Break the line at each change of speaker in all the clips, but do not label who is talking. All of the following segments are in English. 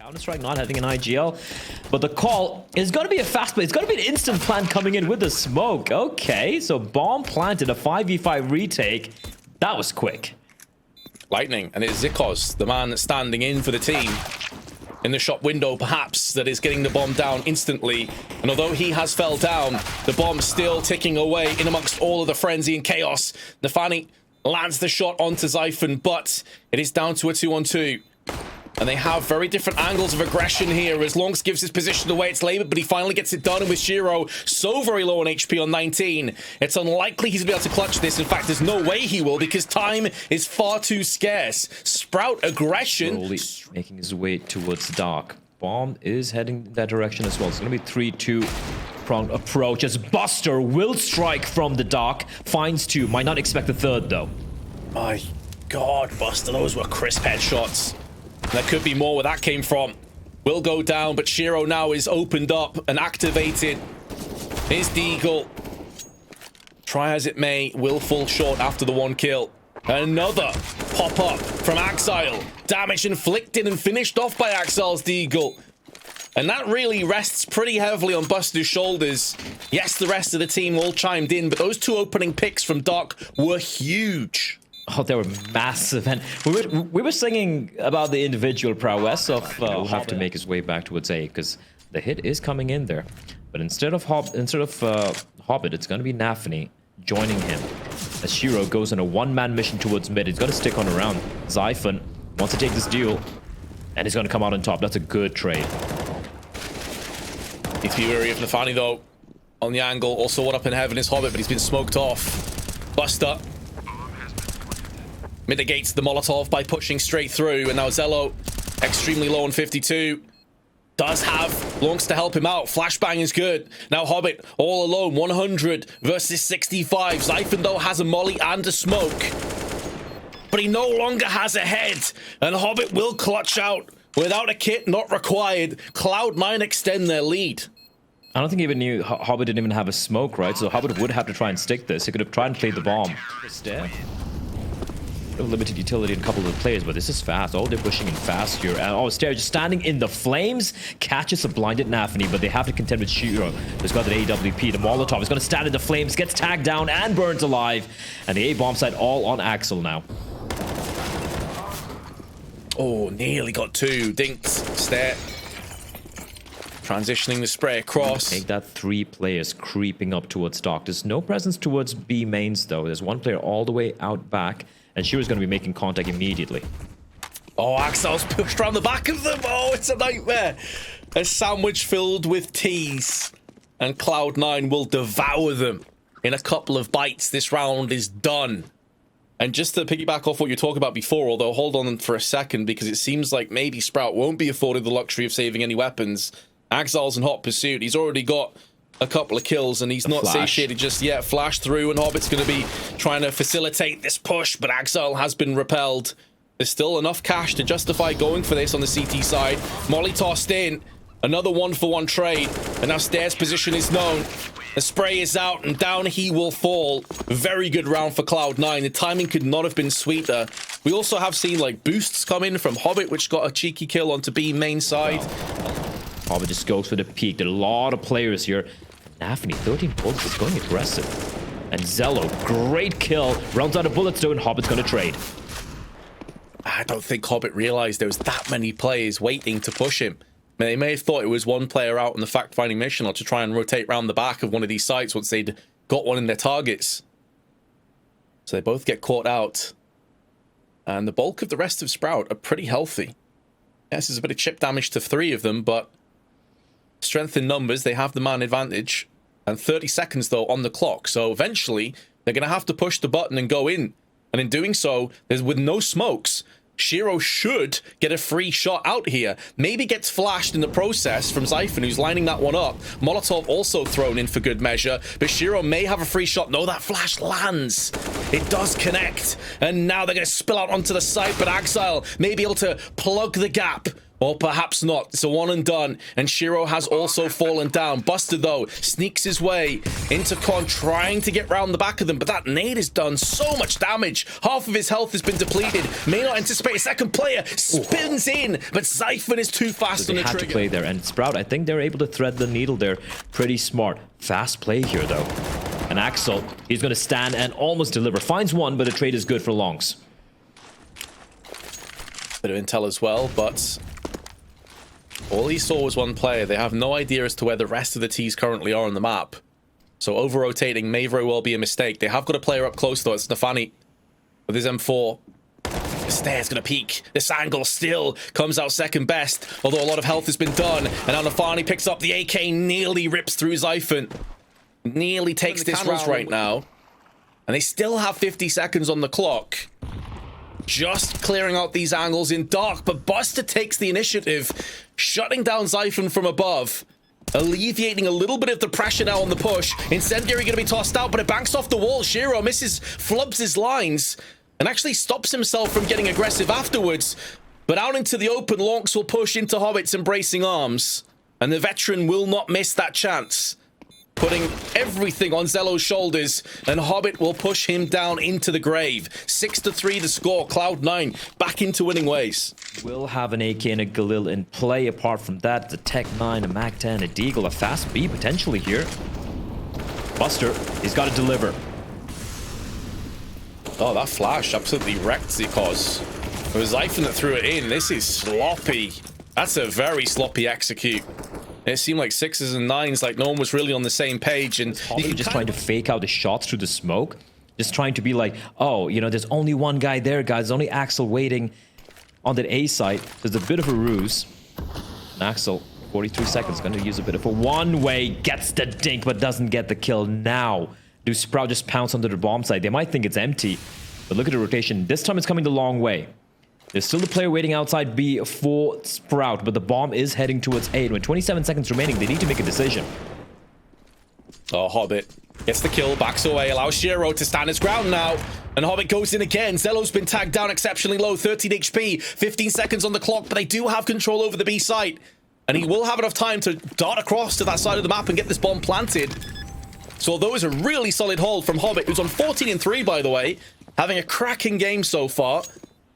Counter-Strike not having an IGL, but the call is going to be a fast play. It's going to be an instant plant coming in with the smoke. Okay, so bomb planted, a 5v5 retake. That was quick.
Lightning, and it's Zikos, the man standing in for the team in the shop window, perhaps, that is getting the bomb down instantly. And although he has fell down, the bomb's still ticking away in amongst all of the frenzy and chaos. naVi lands the shot onto Zyphon, but it is down to a 2-on-2. And they have very different angles of aggression here as Longs gives his position away. It's labored, but he finally gets it done. And with Shiro so very low on HP on 19, it's unlikely he's going to be able to clutch this. In fact, there's no way he will because time is far too scarce. Sprout aggression.
Slowly making his way towards Dark. Bomb is heading in that direction as well. It's going to be 3-2 pronged approach as Buster will strike from the Dark. Finds 2. Might not expect the third, though.
My God, Buster, those were crisp headshots. There could be more where that came from. Will go down, but Shiro now is opened up and activated. Here's Deagle. Try as it may, will fall short after the 1 kill. Another pop-up from Axile. Damage inflicted and finished off by Axile's Deagle. And that really rests pretty heavily on Buster's shoulders. Yes, the rest of the team all chimed in, but those 2 opening picks from Doc were huge.
Oh, they were massive, and we were singing about the individual prowess of will have to make his way back towards A, because the hit is coming in there. But instead of Hobbit, it's going to be navi joining him as Shiro goes on a one-man mission towards mid. He's going to stick on around. Zyphon wants to take this duel, and he's going to come out on top. That's a good trade.
Need to be wary of navi though. On the angle, also one up in heaven is Hobbit, but he's been smoked off. Buster mitigates the Molotov by pushing straight through, and now Zello, extremely low on 52, does have Longs to help him out. Flashbang is good. Now Hobbit, all alone, 100 versus 65. Zyphon, though, has a molly and a smoke, but he no longer has a head, and Hobbit will clutch out. Without a kit, not required. Cloud9 extend their lead.
I don't think he even knew Hobbit didn't even have a smoke, right? So Hobbit would have to try and stick this. He could have tried and played the bomb. Limited utility in a couple of the players, but this is fast. Oh, they're pushing in fast here. And oh, Stair just standing in the flames, catches a blinded navi, but they have to contend with Shiro. There's got that AWP. The Molotov is going to stand in the flames, gets tagged down and burns alive. And the A bomb site all on Axel now.
Oh, nearly got 2. Dinked. Stair transitioning the spray across.
Make that 3 players creeping up towards Doc. There's no presence towards B mains though. There's 1 player all the way out back, and Shiro's going to be making contact immediately.
Oh, Axel's pushed around the back of them. Oh, it's a nightmare. A sandwich filled with teas. And Cloud9 will devour them in a couple of bites. This round is done. And just to piggyback off what you were talking about before, although hold on for a second, because it seems like maybe Sprout won't be afforded the luxury of saving any weapons. Axile's in hot pursuit. He's already got a couple of kills, and he's not satiated just yet. Flash through, and Hobbit's going to be trying to facilitate this push, but Axile has been repelled. There's still enough cash to justify going for this on the CT side. Molly tossed in. Another 1-for-1 trade, and now Stair's position is known. The spray is out, and down he will fall. Very good round for Cloud9. The timing could not have been sweeter. We also have seen like boosts come in from Hobbit, which got a cheeky kill onto B main side.
Hobbit just goes for the peak. There are a lot of players here. navi, 13 bullets, is going aggressive. And Zello, great kill. Runs out of bullets though, and Hobbit's going to trade.
I don't think Hobbit realized there was that many players waiting to push him. I mean, they may have thought it was 1 player out on the fact-finding mission or to try and rotate around the back of one of these sites once they'd got one in their targets. So they both get caught out. And the bulk of the rest of Sprout are pretty healthy. Yes, there's a bit of chip damage to 3 of them, but strength in numbers, they have the man advantage. And 30 seconds, though, on the clock. So eventually, they're going to have to push the button and go in. And in doing so, there's with no smokes, Shiro should get a free shot out here. Maybe gets flashed in the process from Zyphon, who's lining that one up. Molotov also thrown in for good measure, but Shiro may have a free shot. No, that flash lands. It does connect. And now they're going to spill out onto the side, but Axile may be able to plug the gap Or perhaps not. It's a one and done. And Shiro has also fallen down. Buster, though, sneaks his way into Con, trying to get round the back of them. But that nade has done so much damage. Half of his health has been depleted. May not anticipate a second player. Spins in. But Zyphon is too fast on the trigger.
They had to play there. And Sprout, I think they're able to thread the needle there. Pretty smart. Fast play here, though. And Axel, he's going to stand and almost deliver. Finds one, but the trade is good for longs.
Bit of intel as well, but all he saw was one player. They have no idea as to where the rest of the T's currently are on the map. So over-rotating may very well be a mistake. They have got a player up close, though. It's naFi with his M4. The stairs going to peek. This angle still comes out second best, although a lot of health has been done. And now naFi picks up the AK, nearly rips through Zyphon. Nearly takes this round right now. And they still have 50 seconds on the clock. Just clearing out these angles in dark, but Buster takes the initiative, shutting down Zyphon from above, alleviating a little bit of the pressure now on the push. Incendiary going to be tossed out, but it banks off the wall. Shiro flubs his lines, and actually stops himself from getting aggressive afterwards. But out into the open, Lonks will push into Hobbit's embracing arms, and the veteran will not miss that chance, putting everything on Zelo's shoulders, and Hobbit will push him down into the grave. 6-3 the score. Cloud9 back into winning ways.
Will have an AK and a Galil in play. Apart from that, the Tech 9, a Mac 10, a Deagle, a Fast B potentially here. Buster, he's got to deliver.
Oh, that flash absolutely wrecked the cause. It was Zyphon that threw it in. This is sloppy. That's a very sloppy execute. It seemed like 6s and 9s, like no one was really on the same page. And
you just trying to fake out the shots through the smoke. Just trying to be like, oh, you know, there's only one guy there, guys. There's only Axel waiting on that A site. There's a bit of a ruse. And Axel, 43 seconds, going to use a bit of a one-way. Gets the dink, but doesn't get the kill. Now, do Sprout just pounce onto the bomb site? They might think it's empty. But look at the rotation. This time it's coming the long way. There's still a player waiting outside B for Sprout, but the bomb is heading towards A. And with 27 seconds remaining, they need to make a decision.
Oh, Hobbit gets the kill, backs away, allows Shiro to stand his ground now. And Hobbit goes in again. Zelo's been tagged down exceptionally low, 13 HP, 15 seconds on the clock, but they do have control over the B site. And he will have enough time to dart across to that side of the map and get this bomb planted. So although it's a really solid hold from Hobbit, who's on 14-3, by the way, having a cracking game so far,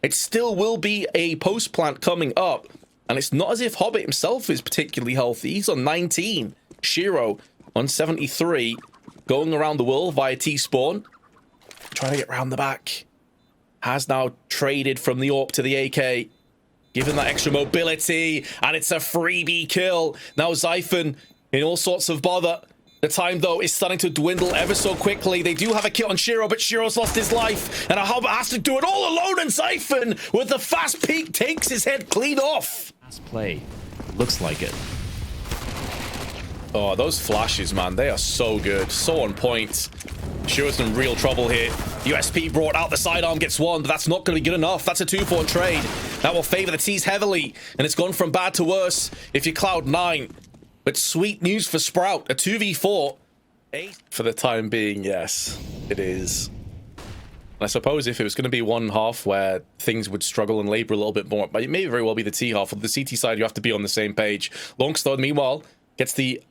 it still will be a post-plant coming up. And it's not as if Hobbit himself is particularly healthy. He's on 19. Shiro on 73. Going around the world via T-spawn. Trying to get round the back. Has now traded from the AWP to the AK. Given that extra mobility. And it's a freebie kill. Now Zyphon in all sorts of bother. The time, though, is starting to dwindle ever so quickly. They do have a kill on Shiro, but Shiro's lost his life. And Hobbit has to do it all alone, and Zyphon, with the fast peek, takes his head clean off.
Fast play. Looks like it.
Oh, those flashes, man, they are so good. So on point. Shiro's in real trouble here. USP brought out the sidearm, gets one, but that's not going to be good enough. That's a 2-4 trade. That will favor the T's heavily, and it's gone from bad to worse if you're Cloud9. But sweet news for Sprout, a 2v4. For the time being, yes, it is. And I suppose if it was going to be one half where things would struggle and labor a little bit more, but it may very well be the T half. On the CT side, you have to be on the same page. Longstone, meanwhile, gets the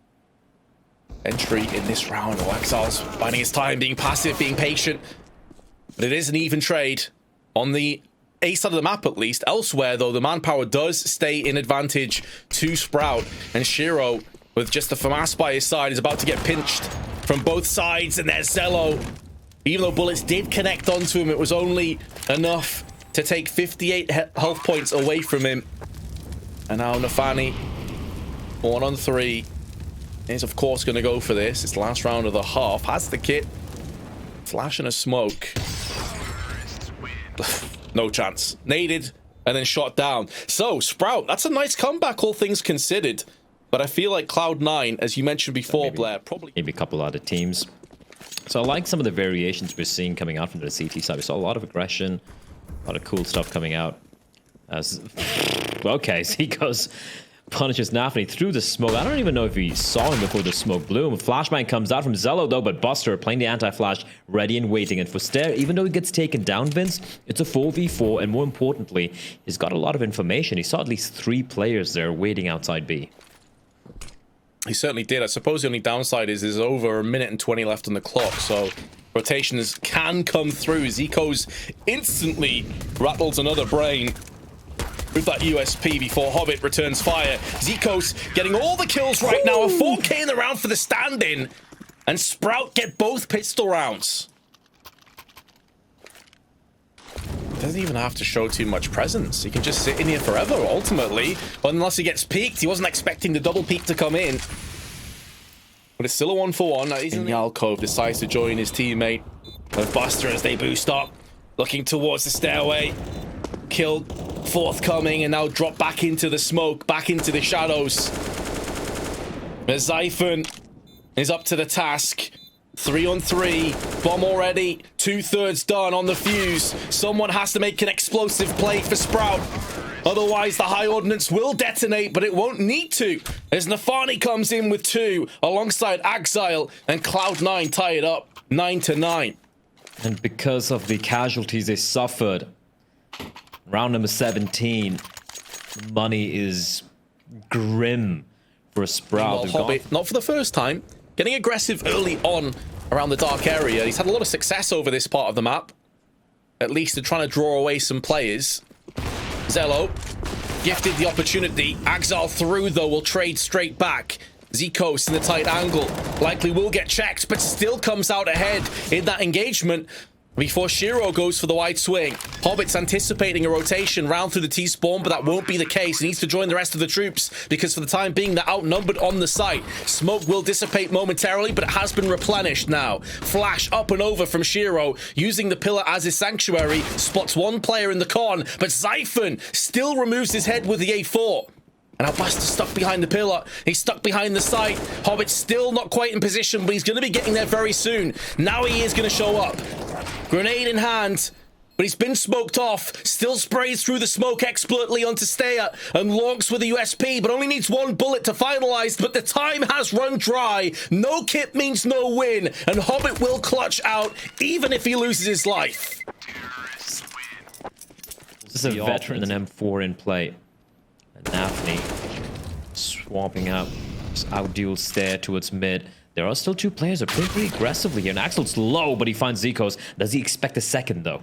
entry in this round. Oh, Exile's biding his time, being passive, being patient. But it is an even trade on the A side of the map, at least. Elsewhere, though, the manpower does stay in advantage to Sprout. And Shiro, with just the FAMAS by his side, is about to get pinched from both sides. And there's Zelo. Even though bullets did connect onto him, it was only enough to take 58 health points away from him. And now naFi, 1-on-3, is of course going to go for this. It's the last round of the half. Has the kit. Flash and a smoke. No chance. Naded and then shot down. So, Sprout, that's a nice comeback, all things considered. But I feel like Cloud9, as you mentioned before, Blair, probably...
Maybe a couple other teams. So I like some of the variations we're seeing coming out from the CT side. We saw a lot of aggression, a lot of cool stuff coming out. Okay, so he goes punishes navi through the smoke. I don't even know if he saw him before the smoke blew him. Flashbang comes out from Zello though, but Buster playing the anti-flash, ready and waiting. And for Stair, even though he gets taken down, Vince, it's a 4v4, and more importantly, he's got a lot of information. He saw at least 3 players there waiting outside B.
He certainly did. I suppose the only downside is there's over 1 minute and 20 left on the clock, so rotations can come through. Zico's instantly rattles another brain with that USP before Hobbit returns fire. Zico's getting all the kills right now. A 4K in the round for the stand-in, and Sprout get both pistol rounds. Doesn't even have to show too much presence. He can just sit in here forever, ultimately. Unless he gets peeked. He wasn't expecting the double peek to come in. But it's still a 1-for-1. And Yalkov decides to join his teammate with Buster as they boost up. Looking towards the stairway. Kill forthcoming, and now drop back into the smoke, back into the shadows. Zyphon is up to the task. 3-on-3, bomb already, 2/3 done on the fuse. Someone has to make an explosive play for Sprout. Otherwise, the high ordnance will detonate, but it won't need to, as Nafani comes in with 2, alongside Axile, and Cloud9 tie it up, 9-9.
And because of the casualties they suffered, round number 17, the money is grim for Sprout.
Well, Hobbit, not for the first time, getting aggressive early on around the dark area. He's had a lot of success over this part of the map. At least they're trying to draw away some players. Zello gifted the opportunity. Axile through, though, will trade straight back. Zikos in the tight angle. Likely will get checked, but still comes out ahead in that engagement before Shiro goes for the wide swing. Hobbit's anticipating a rotation round through the T-spawn, but that won't be the case. He needs to join the rest of the troops because for the time being, they're outnumbered on the site. Smoke will dissipate momentarily, but it has been replenished now. Flash up and over from Shiro, using the pillar as his sanctuary. Spots one player in the con, but Zyphon still removes his head with the A4. And now Buster's stuck behind the pillar. He's stuck behind the site. Hobbit's still not quite in position, but he's going to be getting there very soon. Now he is going to show up. Grenade in hand, but he's been smoked off. Still sprays through the smoke expertly onto Steya and launches with a USP, but only needs 1 bullet to finalize. But the time has run dry. No kit means no win, and Hobbit will clutch out even if he loses his life.
This is a veteran and M4 in play. And navi swapping out, outduel Stair towards mid. There are still 2 players that are playing pretty aggressively here. And Axel's low, but he finds Zikos. Does he expect a second, though?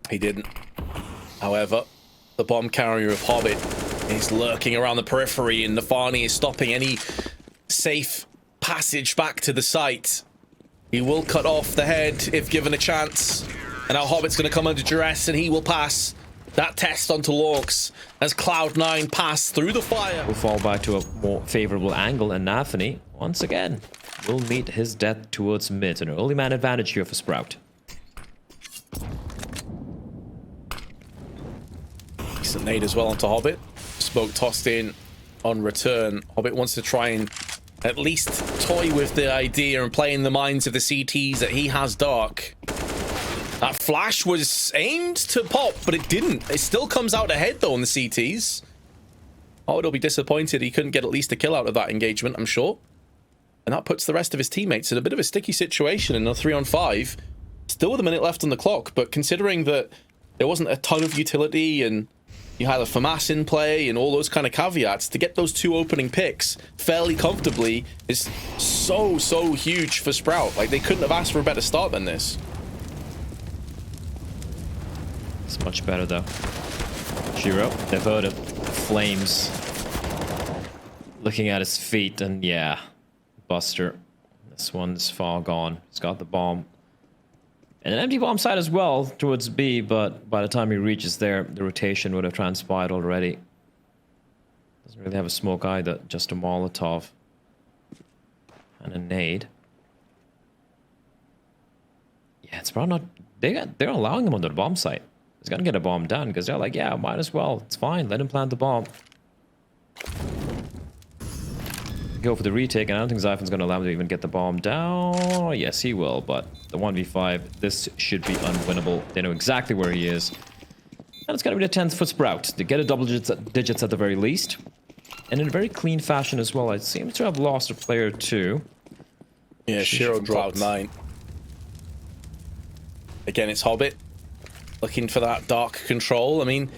He didn't. However, the bomb carrier of Hobbit is lurking around the periphery, and Nafani is stopping any safe passage back to the site. He will cut off the head if given a chance. And now Hobbit's going to come under duress, and he will pass that test onto Lorx as Cloud9 pass through the fire.
Will fall back to a more favorable angle, and Nafani, once again, will meet his death towards mid. An early man advantage here for Sprout.
Decent nade as well onto Hobbit. Smoke tossed in on return. Hobbit wants to try and at least toy with the idea and play in the minds of the CTs that he has dark. That flash was aimed to pop, but it didn't. It still comes out ahead, though, on the CTs. Oh, it'll be disappointed he couldn't get at least a kill out of that engagement, I'm sure. And that puts the rest of his teammates in a bit of a sticky situation in a 3-on-5. Still with a minute left on the clock, but considering that there wasn't a ton of utility and you had a FAMAS in play and all those kind of caveats, to get those 2 opening picks fairly comfortably is so huge for Sprout. Like, they couldn't have asked for a better start than this.
It's much better, though. Shiro, they've heard it. Flames. Looking at his feet, and yeah. Buster. This one's far gone. He's got the bomb. And an empty bomb site as well towards B, but by the time he reaches there, the rotation would have transpired already. Doesn't really have a smoke either, just a Molotov. And a nade. Yeah, it's probably not... They're allowing him on the bomb site. He's gonna get a bomb done because they're like, yeah, might as well. It's fine. Let him plant the bomb. Go for the retake, and I don't think Zyphon's gonna allow him to even get the bomb down. Yes, he will, but the 1v5, this should be unwinnable. They know exactly where he is. And it's going to be the 10th for Sprout to get a double digits at the very least. And in a very clean fashion as well. I seem to have lost a player too.
Yeah, Shiro Cloud9. Again, it's Hobbit. Looking for that dark control. I mean,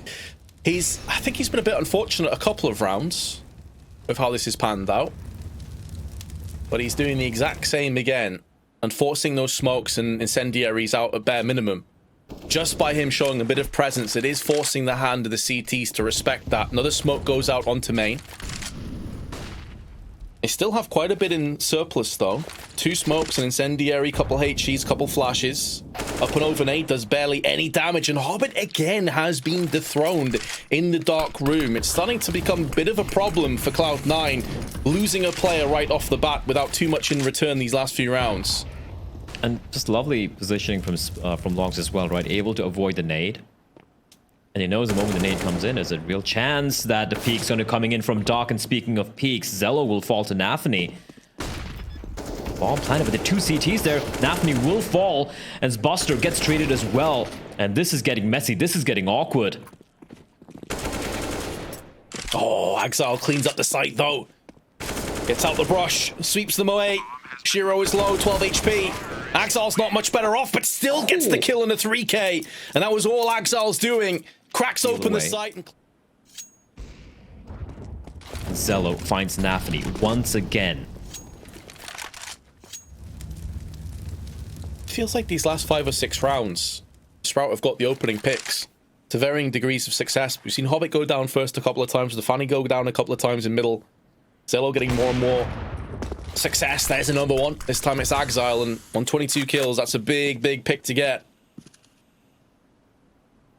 I think he's been a bit unfortunate a couple of rounds with how this is panned out. But he's doing the exact same again and forcing those smokes and incendiaries out at bare minimum. Just by him showing a bit of presence, it is forcing the hand of the CTs to respect that. Another smoke goes out onto main. They still have quite a bit in surplus though. 2 smokes, an incendiary, couple HEs, couple flashes. Up and over nade does barely any damage, and Hobbit again has been dethroned in the dark room. It's starting to become a bit of a problem for Cloud9, losing a player right off the bat without too much in return these last few rounds.
And just lovely positioning from Longs as well, right? Able to avoid the nade. And he knows the moment the nade comes in, there's a real chance that the peek's going to coming in from dark. And speaking of peeks, Zello will fall to navi. Bomb planted, but the 2 CTs there. navi will fall as Buster gets traded as well. And this is getting messy. This is getting awkward.
Oh, Exile cleans up the site though. Gets out the brush, sweeps them away. Shiro is low, 12 HP. Exile's not much better off, but still gets the kill in a 3K. And that was all Exile's doing. Cracks open the site. And
Zello finds navi once again.
Feels like these last 5 or 6 rounds, Sprout have got the opening picks to varying degrees of success. We've seen Hobbit go down first a couple of times, the Fanny go down a couple of times in middle. Zello getting more and more success. There's a number 1. This time it's Exile, and on 22 kills, that's a big, big pick to get.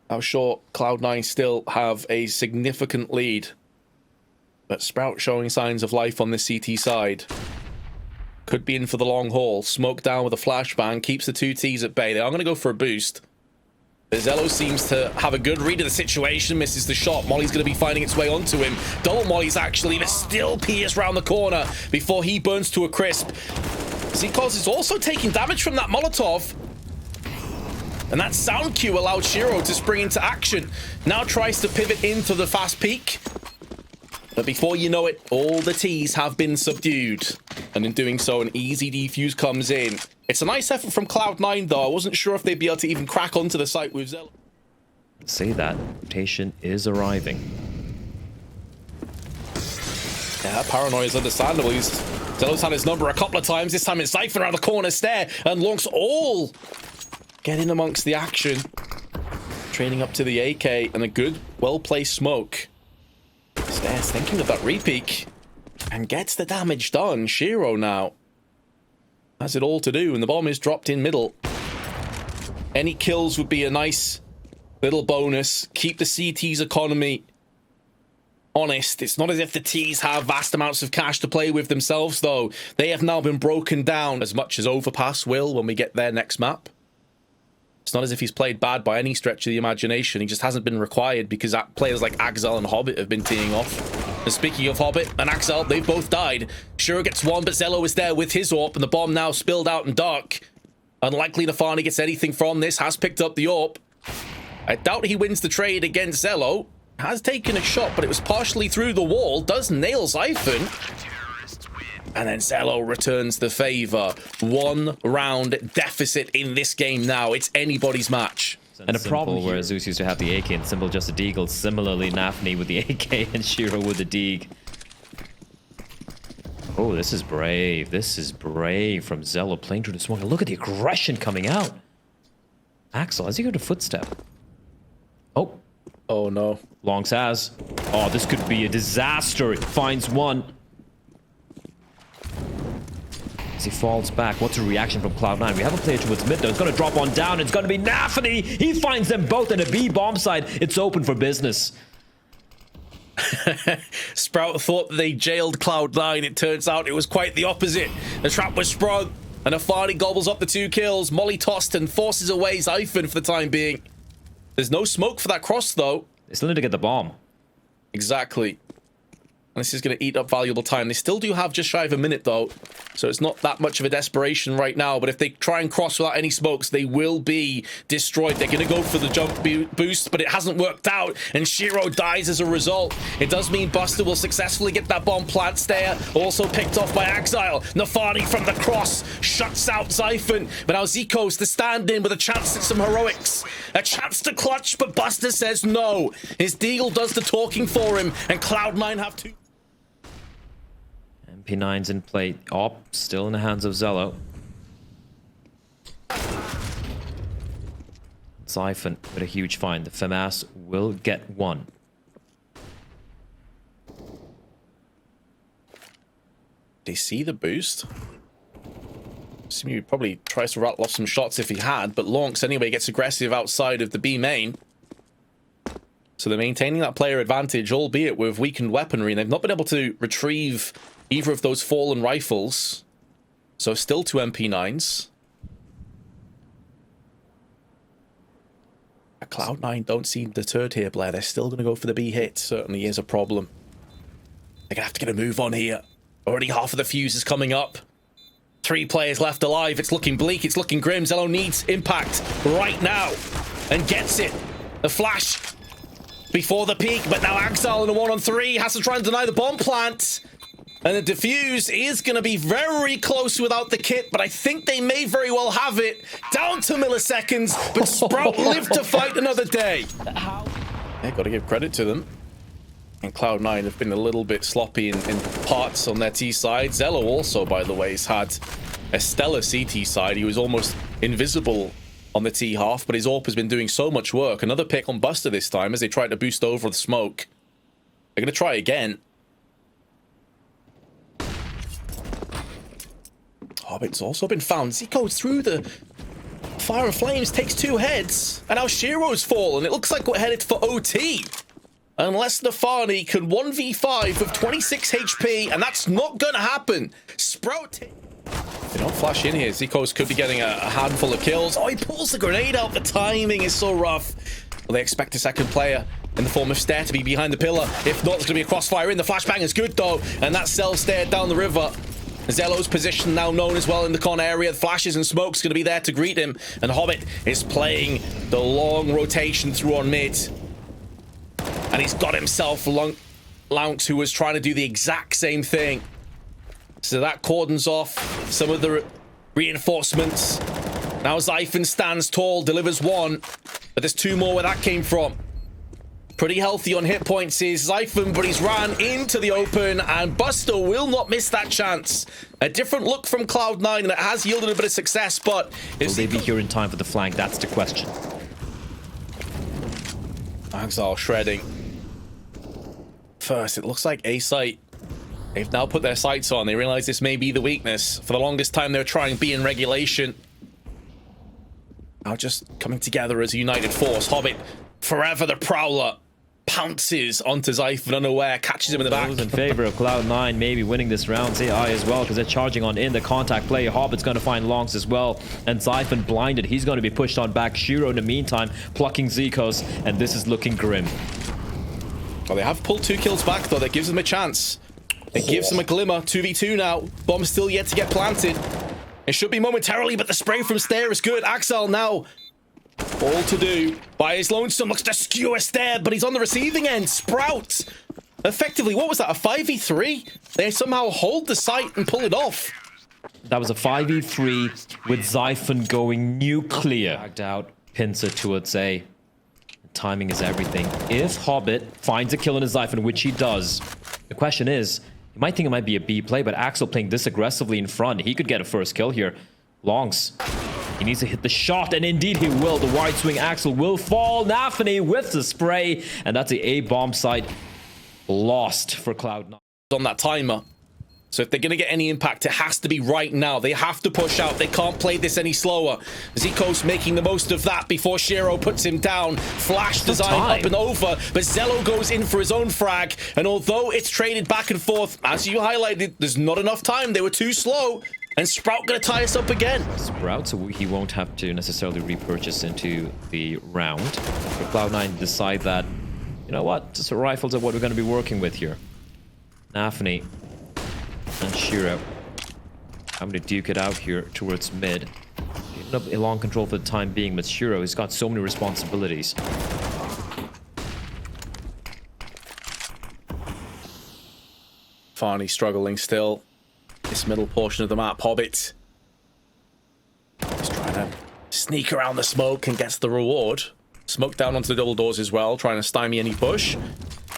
How short Cloud9 still have a significant lead. But Sprout showing signs of life on this CT side. Could be in for the long haul. Smoke down with a flashbang. Keeps the 2 Ts at bay. They are going to go for a boost. Zello seems to have a good read of the situation. Misses the shot. Molly's going to be finding its way onto him. Double Molly's actually, but still pierced round the corner before he burns to a crisp. Zcos is also taking damage from that Molotov. And that sound cue allowed Shiro to spring into action. Now tries to pivot into the fast peak. But before you know it, all the Ts have been subdued. And in doing so, an easy defuse comes in. It's a nice effort from Cloud9 though. I wasn't sure if they'd be able to even crack onto the site with Zello.
Say that. Rotation is arriving.
Yeah, paranoia is understandable. Zello's had his number a couple of times. This time it's Cypher around the corner stair. And Lonks all get in amongst the action. Training up to the AK and a good, well-placed smoke. Stairs thinking of that repeak. And gets the damage done. Shiro now has it all to do, and the bomb is dropped in middle. Any kills would be a nice little bonus. Keep the CT's economy honest. It's not as if the Ts have vast amounts of cash to play with themselves, though. They have now been broken down as much as Overpass will when we get their next map. It's not as if he's played bad by any stretch of the imagination. He just hasn't been required because players like Exile and Hobbit have been teeing off. And speaking of Hobbit and Exile, they've both died. Shiro gets one, but Zello is there with his AWP, and the bomb now spilled out in dark. Unlikely Nafani gets anything from this, has picked up the AWP. I doubt he wins the trade against Zello. Has taken a shot, but it was partially through the wall. Does nail Siphon. And then Zello returns the favor. 1 round deficit in this game now. It's anybody's match.
And a problem where Zeus used to have the AK and Simple just a deagle. Similarly, navi with the AK and Shiro with the deag. Oh, this is brave. This is brave from Zello playing through the smoke. Look at the aggression coming out. Axel, has he got a footstep? Oh.
Oh, no.
Longs has. Oh, this could be a disaster. It finds one. As he falls back, what's the reaction from Cloud9? We have a player towards mid though. It's going to drop on down. It's going to be navi. He finds them both in a B bomb side. It's open for business.
Sprout thought they jailed Cloud9. It turns out it was quite the opposite. The trap was sprung, and Afani gobbles up the 2 kills. Molly tossed and forces away Siphon for the time being. There's no smoke for that cross though.
They still need to get the bomb.
Exactly. And this is going to eat up valuable time. They still do have just shy of a minute, though. So it's not that much of a desperation right now. But if they try and cross without any smokes, they will be destroyed. They're going to go for the jump boost, but it hasn't worked out. And Shiro dies as a result. It does mean Buster will successfully get that bomb plant there. Also picked off by Exile. Nafani from the cross shuts out Zyphon. But now Zico's the stand-in with a chance at some heroics. A chance to clutch, but Buster says no. His Deagle does the talking for him. And Cloud9 have to...
MP9's in play. Op still in the hands of Zello. Zyphon with a huge find. The FAMAS will get one.
They see the boost. He probably tries to rattle off some shots if he had, but Lonks anyway gets aggressive outside of the B main. So they're maintaining that player advantage, albeit with weakened weaponry, and they've not been able to retrieve either of those fallen rifles. So still 2 MP9s. Cloud9 don't seem deterred here, Blair. They're still going to go for the B hit. Certainly is a problem. They're going to have to get a move on here. Already half of the fuse is coming up. 3 players left alive. It's looking bleak. It's looking grim. Zello needs impact right now. And gets it. The flash before the peak. But now Axel in a 1-on-3 has to try and deny the bomb plant. And the defuse is going to be very close without the kit, but I think they may very well have it. Down to milliseconds, but Sprout lived to fight another day. Yeah, got to give credit to them. And Cloud9 have been a little bit sloppy in parts on their T side. Zello also, by the way, has had a stellar CT side. He was almost invisible on the T half, but his AWP has been doing so much work. Another pick on Buster this time as they try to boost over the smoke. They're going to try again. Hobbit's also been found. Zico's through the fire and flames, takes 2 heads, and now Shiro's fallen. It looks like we're headed for OT. Unless Nafani can 1v5 with 26 HP, and that's not gonna happen. Sprout... They don't flash in here. Zico's could be getting a handful of kills. Oh, he pulls the grenade out. The timing is so rough. Well, they expect a second player in the form of Stair to be behind the pillar. If not, there's gonna be a crossfire in. The flashbang is good, though, and that sells Stair down the river. Zello's position now known as well in the con area. The flashes and smoke's going to be there to greet him. And Hobbit is playing the long rotation through on mid. And he's got himself Lounks, who was trying to do the exact same thing. So that cordons off some of the reinforcements. Now Zyphon stands tall, delivers 1. But there's 2 more where that came from. Pretty healthy on hit points is Zyphon, but he's ran into the open, and Buster will not miss that chance. A different look from Cloud9, and it has yielded a bit of success, but...
Will they be here in time for the flank? That's the question.
Exile shredding. First, it looks like A site. They've now put their sights on. They realize this may be the weakness. For the longest time, they were trying B in regulation. Now just coming together as a united force. Hobbit, forever the Prowler. Pounces onto Zyphon unaware, catches him in the back.
In favor of Cloud9 maybe winning this round. AI as well, because they're charging on in the contact play. Hobbit's going to find Longs as well, and Zyphon blinded. He's going to be pushed on back. Shiro in the meantime plucking Zikos, and this is looking grim.
Well, they have pulled 2 kills back though. That gives them a chance. It gives them a glimmer. 2v2 now. Bomb still yet to get planted. It should be momentarily, but the spray from Stair is good. Axel now all to do by his lonesome, looks to skewer Stair, but he's on the receiving end. Sprout effectively, what was that, a 5v3? They somehow hold the site and pull it off.
That was a 5v3 with Zyphon going nuclear. Backed out, pincer towards A. Timing is everything. If Hobbit finds a kill on his Zyphon, which he does, the question is, you might think it might be a B play, but Axel playing this aggressively in front, he could get a first kill here. Longs, he needs to hit the shot, and indeed he will. The wide swing Axel will fall. Nafani with the spray, and that's the A bomb site lost for Cloud9.
On that timer. So if they're going to get any impact, it has to be right now. They have to push out. They can't play this any slower. Zico's making the most of that before Shiro puts him down. Flash design up and over, but Zello goes in for his own frag. And although it's traded back and forth, as you highlighted, there's not enough time. They were too slow. And Sprout going to tie us up again.
Sprout, so he won't have to necessarily repurchase into the round. But Cloud9 decide that, you know what, just rifles are what we're going to be working with here. navi and Shiro. I'm going to duke it out here towards mid. Giving up a long control for the time being, but Shiro has got so many responsibilities.
Farney struggling still. This middle portion of the map, Hobbit. He's trying to sneak around the smoke and gets the reward. Smoke down onto the double doors as well, trying to stymie any push.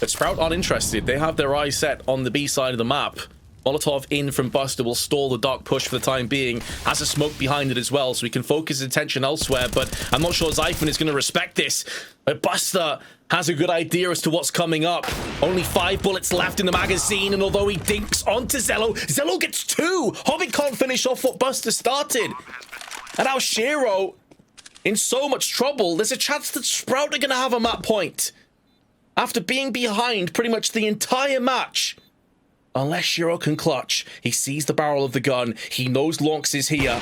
But Sprout aren't interested. They have their eyes set on the B side of the map. Molotov in from Buster will stall the dark push for the time being. Has a smoke behind it as well, so he can focus his attention elsewhere. But I'm not sure Zyphon is going to respect this. But Buster has a good idea as to what's coming up. Only 5 bullets left in the magazine, and although he dinks onto Zello, Zello gets 2. Hobbit can't finish off what Buster started. And now Shiro in so much trouble. There's a chance that Sprout are going to have a map point after being behind pretty much the entire match. Unless Shiro can clutch. He sees the barrel of the gun. He knows Lonks is here.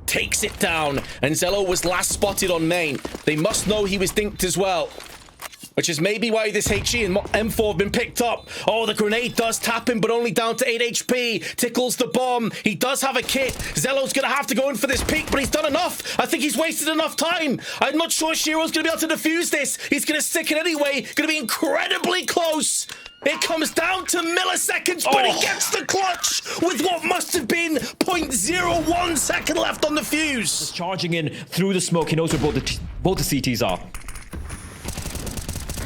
Takes it down. And Zello was last spotted on main. They must know he was dinked as well. Which is maybe why this HE and M4 have been picked up. Oh, the grenade does tap him, but only down to 8 HP. Tickles the bomb. He does have a kit. Zello's going to have to go in for this peek, but he's done enough. I think he's wasted enough time. I'm not sure Shiro's going to be able to defuse this. He's going to stick it anyway. Going to be incredibly close. It comes down to milliseconds, but he gets the clutch with what must have been 0.01 second left on the fuse.
Just charging in through the smoke. He knows where both the CTs are.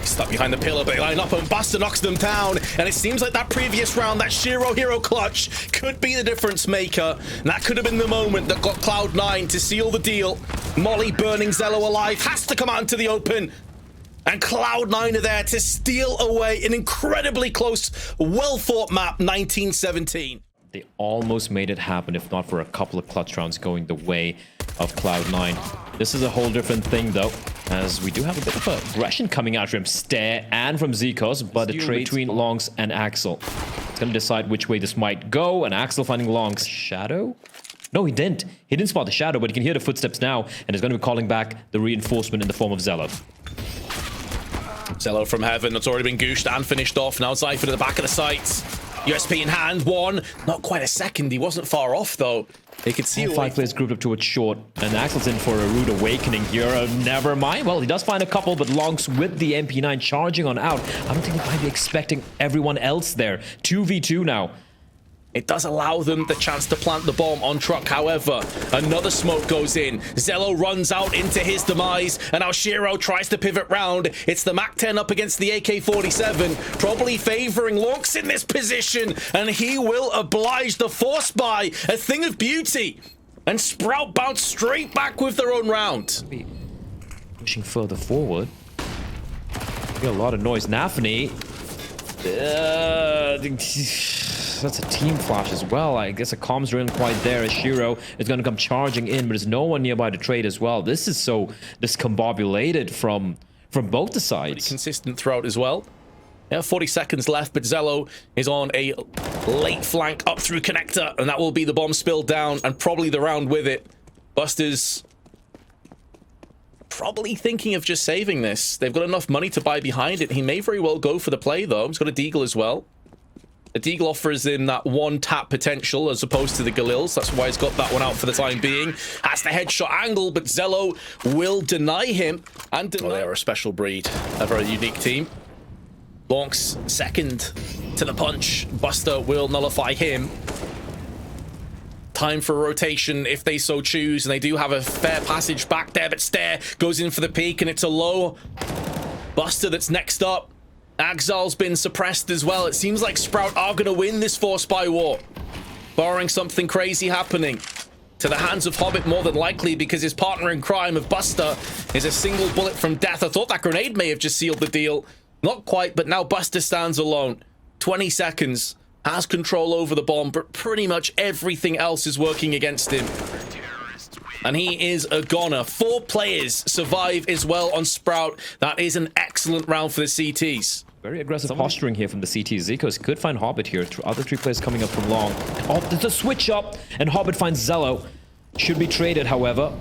Stuck behind the pillar, but they line up and Buster knocks them down. And it seems like that previous round, that Shiro hero clutch, could be the difference maker. And that could have been the moment that got Cloud9 to seal the deal. Molly burning Zello alive, has to come out into the open. And Cloud9 are there to steal away an incredibly close, well-fought map, 1917.
They almost made it happen, if not for a couple of clutch rounds going the way of Cloud9. This is a whole different thing, though, as we do have a bit of aggression coming out from Stare and from Zikos, but the trade between Longs and Axel. It's going to decide which way this might go, and Axel finding Longs. Shadow? No, he didn't. He didn't spot the shadow, but he can hear the footsteps now, and is going to be calling back the reinforcement in the form of Zello.
Zello from heaven, that's already been gooshed and finished off. Now Zyphon at the back of the sights. USP in hand, 1. Not quite a second. He wasn't far off, though. They could see
5 players grouped up towards short, and Axel's in for a rude awakening here. Never mind. Well, he does find a couple, but Longs with the MP9 charging on out. I don't think they might be expecting everyone else there. 2v2 now.
It does allow them the chance to plant the bomb on truck. However, another smoke goes in. Zello runs out into his demise, and now Shiro tries to pivot round. It's the MAC-10 up against the AK-47, probably favoring Lonks in this position, and he will oblige the force buy. A thing of beauty. And Sprout bounce straight back with their own round.
Pushing further forward. We got a lot of noise. navi. That's a team flash as well. I guess the comms are in quite there as Shiro is going to come charging in, but there's no one nearby to trade as well. This is so discombobulated from both the sides.
Pretty consistent throughout as well. Yeah, 40 seconds left, but Zello is on a late flank up through connector, and that will be the bomb spilled down and probably the round with it. Buster's probably thinking of just saving this. They've got enough money to buy behind it. He may very well go for the play, though. He's got a deagle as well. The deagle offers him that 1-tap potential as opposed to the Galils. That's why he's got that one out for the time being. Has the headshot angle, but Zello will deny him. And they are a special breed. A very unique team. Lonks second to the punch. Buster will nullify him. Time for a rotation if they so choose, and they do have a fair passage back there, but Stare goes in for the peak, and it's a low. Buster that's next up. Axal's been suppressed as well. It seems like Sprout are going to win this force by war, barring something crazy happening to the hands of Hobbit, more than likely, because his partner in crime of Buster is a single bullet from death. I thought that grenade may have just sealed the deal. Not quite, but now Buster stands alone. 20 seconds. Has control over the bomb, but pretty much everything else is working against him. And he is a goner. 4 players survive as well on Sprout. That is an excellent round for the CTs.
Very aggressive posturing here from the CTs. Zikos could find Hobbit here. Other 3 players coming up from long. Oh, there's a switch up, and Hobbit finds Zello. Should be traded, however.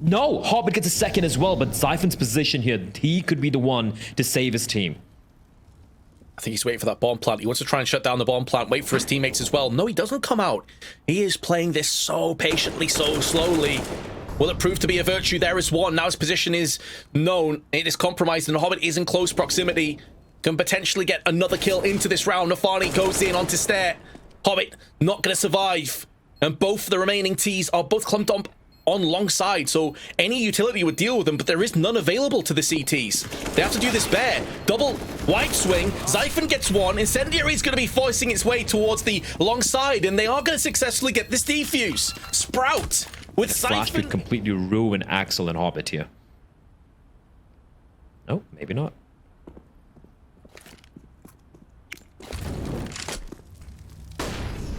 No, Hobbit gets a second as well, but Zyphon's position here, he could be the one to save his team.
I think he's waiting for that bomb plant. He wants to try and shut down the bomb plant, wait for his teammates as well. No, he doesn't come out. He is playing this so patiently, so slowly. Will it prove to be a virtue? There is one. Now his position is known. It is compromised, and the Hobbit is in close proximity. Can potentially get another kill into this round. naFi goes in onto Stair. Hobbit not going to survive. And both the remaining T's are both clumped up on long side, so any utility would deal with them, but there is none available to the CTs. They have to do this bear. Double white swing. Zyphon gets one. Incendiary is going to be forcing its way towards the long side, and they are going to successfully get this defuse. Sprout with
Flash
Zyphon.
could completely ruin Axel and Hobbit here. No, maybe not.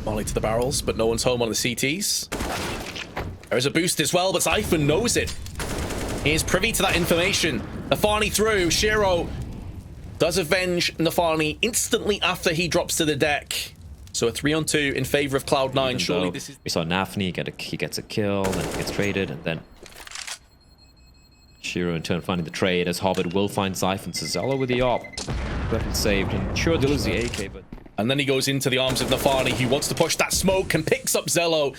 Molly to the barrels, but no one's home on the CTs. There's a boost as well, but Zyphon knows it. He is privy to that information. naFi through. Shiro does avenge naFi instantly after he drops to the deck. So a 3-on-2 in favor of Cloud9. Surely this is...
We saw navi he gets a kill, then he gets traded, and then Shiro in turn finding the trade as Hobbit will find Zyphon. Zello with the op. Weapon saved, and sure there is the AK, but...
And then he goes into the arms of naFi. He wants to push that smoke and picks up Zello.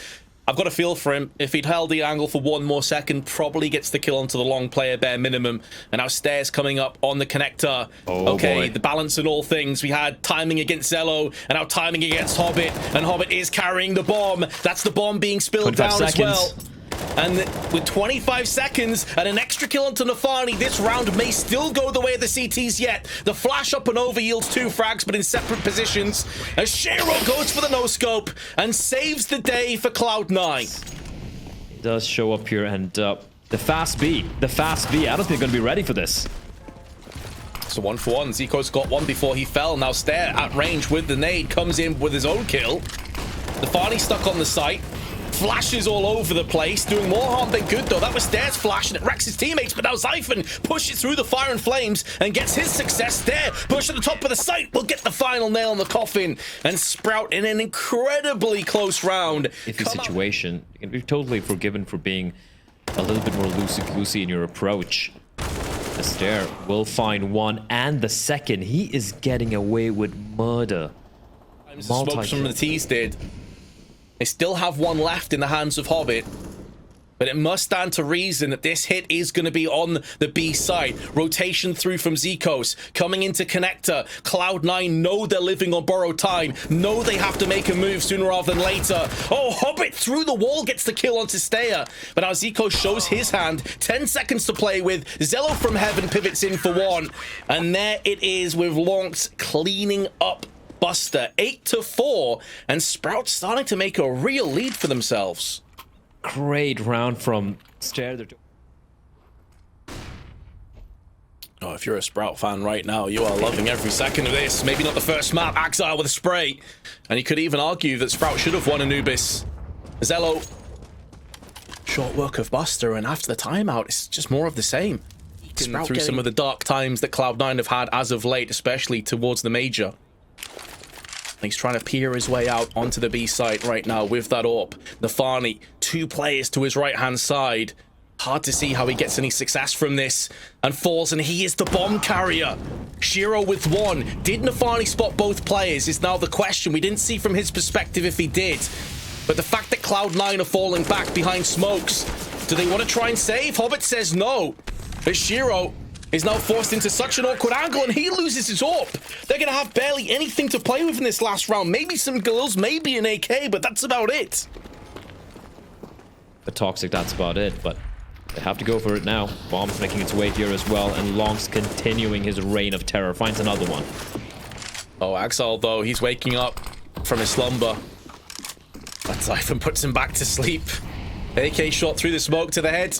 I've got a feel for him. If he'd held the angle for one more second, probably gets the kill onto the long player bare minimum. And now Stairs coming up on the connector.
Oh,
okay,
boy.
The balance in all things. We had timing against Zello, and now timing against Hobbit. And Hobbit is carrying the bomb. That's the bomb being spilled down as well. And with 25 seconds and an extra kill onto naFi, this round may still go the way of the CTs yet. The flash up and over yields 2 frags, but in separate positions. As Shiro goes for the no-scope and saves the day for Cloud9.
He does show up here, and the fast B. I don't think they're going to be ready for this.
So 1-for-1. Zico's got one before he fell. Now Stair at range with the nade comes in with his own kill. naFi stuck on the site. Flashes all over the place, doing more harm than good though. That was Stair's flash and it wrecks his teammates, but now Zyphon pushes through the fire and flames and gets his success. Stair push at the top of the site will get the final nail in the coffin, and Sprout in an incredibly close round.
Iffy situation. You can be totally forgiven for being a little bit more loosey-goosey in your approach. The Stair will find one and the second. He is getting away with murder.
The smokes from the T's did. They still have one left in the hands of Hobbit, but it must stand to reason that this hit is going to be on the B side. Rotation through from Zikos, coming into connector. Cloud9 know they're living on borrowed time, know they have to make a move sooner rather than later. Oh, Hobbit through the wall gets the kill onto Stair, but now Zikos shows his hand. 10 seconds to play with. Zello from heaven pivots in for one, and there it is with Lonks cleaning up Buster. 8-4, and Sprout starting to make a real lead for themselves.
Great round from Stair.
Oh, if you're a Sprout fan right now, you are loving every second of this. Maybe not the first map, Axile with a spray. And you could even argue that Sprout should have won Anubis. Zello, short work of Buster, and after the timeout, it's just more of the same. Sprout through some of the dark times that Cloud9 have had as of late, especially towards the major. He's trying to peer his way out onto the B site right now with that AWP. naFi, 2 players to his right-hand side. Hard to see how he gets any success from this. And falls, and he is the bomb carrier. Shiro with one. Did naFi spot both players is now the question. We didn't see from his perspective if he did. But the fact that Cloud9 are falling back behind smokes, do they want to try and save? Hobbit says no. But Shiro is now forced into such an awkward angle, and he loses his AWP. They're going to have barely anything to play with in this last round. Maybe some Galils, maybe an AK, but that's about it.
The Toxic, that's about it, but they have to go for it now. Bomb's making its way here as well, and Long's continuing his reign of terror. Finds another one.
Oh, Axel, though, he's waking up from his slumber. But Zyphon puts him back to sleep. AK shot through the smoke to the head.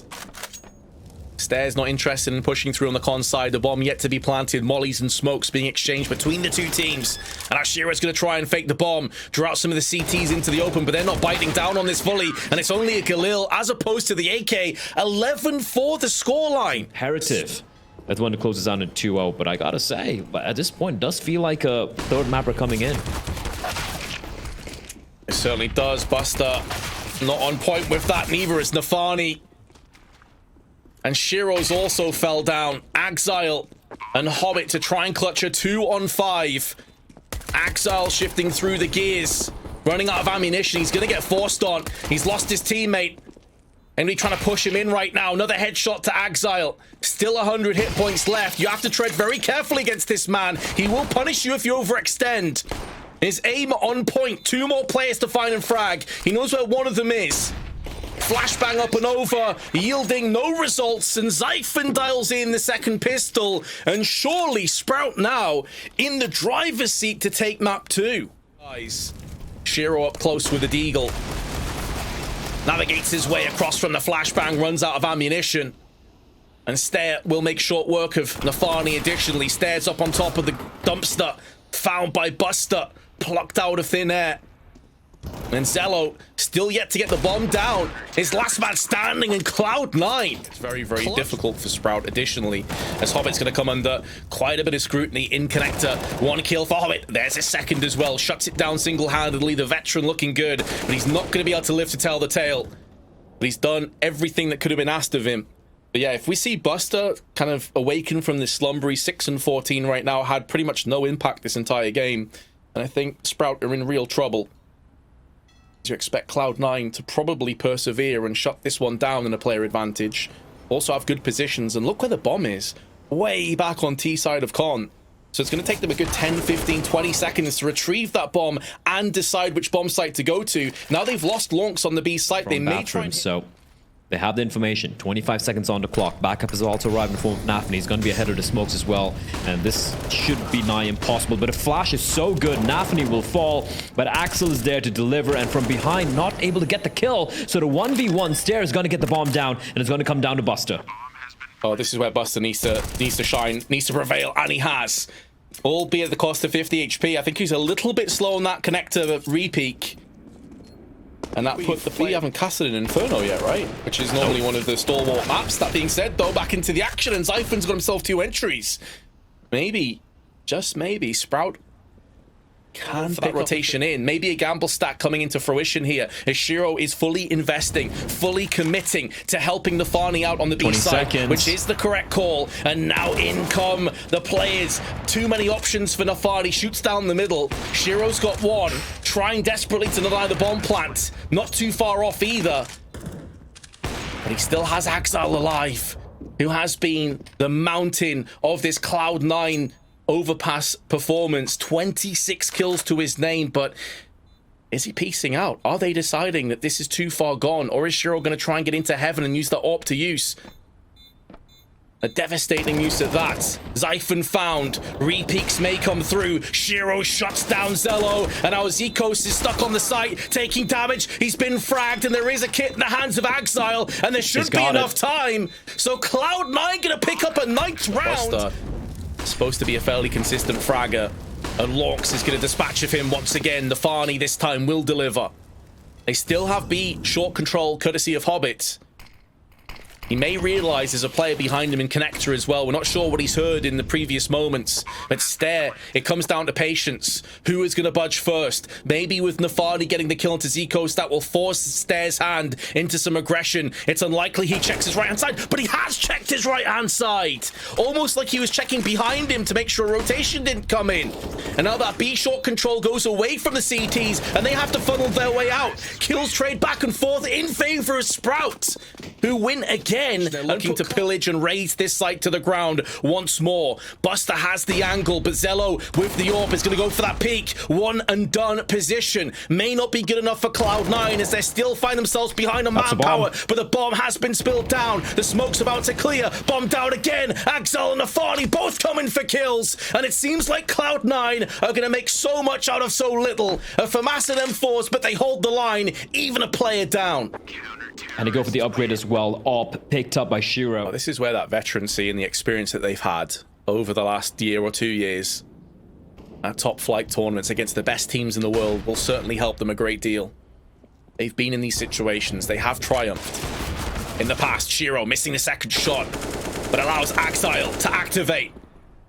Stairs not interested in pushing through on the con side. The bomb yet to be planted. Mollies and smokes being exchanged between the two teams. And Ashira's going to try and fake the bomb. Draw out some of the CTs into the open, but they're not biting down on this fully. And it's only a Galil as opposed to the AK. 11-4 the scoreline.
Imperative. That's the one that closes down at 2-0. But I gotta say, at this point, it does feel like a third mapper coming in.
It certainly does. Buster not on point with that. Neither is naFi. And Shiro's also fell down. Axile and Hobbit to try and clutch a 2-on-5. Axile shifting through the gears, running out of ammunition. He's going to get forced on. He's lost his teammate. Enemy trying to push him in right now. Another headshot to Axile. Still 100 hit points left. You have to tread very carefully against this man. He will punish you if you overextend. His aim on point. 2 more players to find and frag. He knows where one of them is. Flashbang up and over, yielding no results, and Zyphon dials in the second pistol, and surely Sprout now in the driver's seat to take map 2. Guys, Shiro up close with the Deagle. Navigates his way across from the flashbang, runs out of ammunition. And Stare will make short work of Nafani additionally. Stares up on top of the dumpster, found by Buster, plucked out of thin air. And Zello still yet to get the bomb down. His last man standing in Cloud9. It's very, very difficult for Sprout additionally, as Hobbit's going to come under quite a bit of scrutiny in connector. 1 kill for Hobbit. There's his second as well. Shuts it down single-handedly. The veteran looking good, but he's not going to be able to live to tell the tale. But he's done everything that could have been asked of him. But yeah, if we see Buster kind of awaken from this slumber, he's 6-14 right now, had pretty much no impact this entire game. And I think Sprout are in real trouble. You expect Cloud9 to probably persevere and shut this one down in a player advantage. Also have good positions, and look where the bomb is. Way back on T side of Con. So it's going to take them a good 10, 15, 20 seconds to retrieve that bomb and decide which bomb site to go to. Now they've lost Lonks on the B site. They may try and...
So they have the information. 25 seconds on the clock. Backup has also arrived in the form of NaVi. He's going to be ahead of the smokes as well. And this should be nigh impossible. But a flash is so good. NaVi will fall. But Axel is there to deliver. And from behind, not able to get the kill. So the 1v1 Stare is going to get the bomb down. And it's going to come down to Buster.
Oh, this is where Buster needs to shine. Needs to prevail. And he has. Albeit at the cost of 50 HP. I think he's a little bit slow on that connector repeak. And that put the play. Haven't casted an Inferno yet, right? Which is normally one of the stalwart maps. That being said, though, back into the action, and Zyphon's got himself 2 entries. Maybe, just maybe, Sprout can fit rotation in. Maybe a gamble stack coming into fruition here. As Shiro is fully investing, fully committing to helping Nafani out on the B side, which is the correct call. And now in come the players. Too many options for Nafani. Shoots down the middle. Shiro's got 1, trying desperately to deny the bomb plant. Not too far off either. But he still has Axile alive, who has been the mountain of this Cloud9 overpass performance. 26 kills to his name, but is he piecing out? Are they deciding that this is too far gone, or is Shiro going to try and get into heaven and use the AWP to use? A devastating use of that. Zyphon found. Repeaks may come through. Shiro shuts down Zello. And our Zikos is stuck on the site, taking damage. He's been fragged, and there is a kit in the hands of Axile. And there should be enough time. So Cloud9 gonna pick up a 9th round. Buster, supposed to be a fairly consistent fragger. And Lonks is gonna dispatch of him once again. Nafani this time will deliver. They still have B short control, courtesy of Hobbit. He may realize there's a player behind him in connector as well. We're not sure what he's heard in the previous moments. But Stare, it comes down to patience. Who is going to budge first? Maybe with Nafani getting the kill into Zikos, that will force Stare's hand into some aggression. It's unlikely he checks his right-hand side, but he has checked his right-hand side. Almost like he was checking behind him to make sure rotation didn't come in. And now that B short control goes away from the CTs, and they have to funnel their way out. Kills trade back and forth in favor of Sprout, who win again. They're looking to pillage and raise this site to the ground once more. Buster has the angle, but Zello with the AWP is going to go for that peak. 1 and done position. May not be good enough for Cloud9 as they still find themselves behind on manpower, but the bomb has been spilled down. The smoke's about to clear. Bomb down again. Axel and Nafani both coming for kills. And it seems like Cloud9 are going to make so much out of so little. A FAMAS and M4s, but they hold the line. Even a player down.
And they go for the upgrade as well. AWP picked up by Shiro.
Oh, this is where that veterancy and the experience that they've had over the last year or 2 years at top flight tournaments against the best teams in the world will certainly help them a great deal. They've been in these situations. They have triumphed in the past. Shiro missing the second shot, but allows Axile to activate.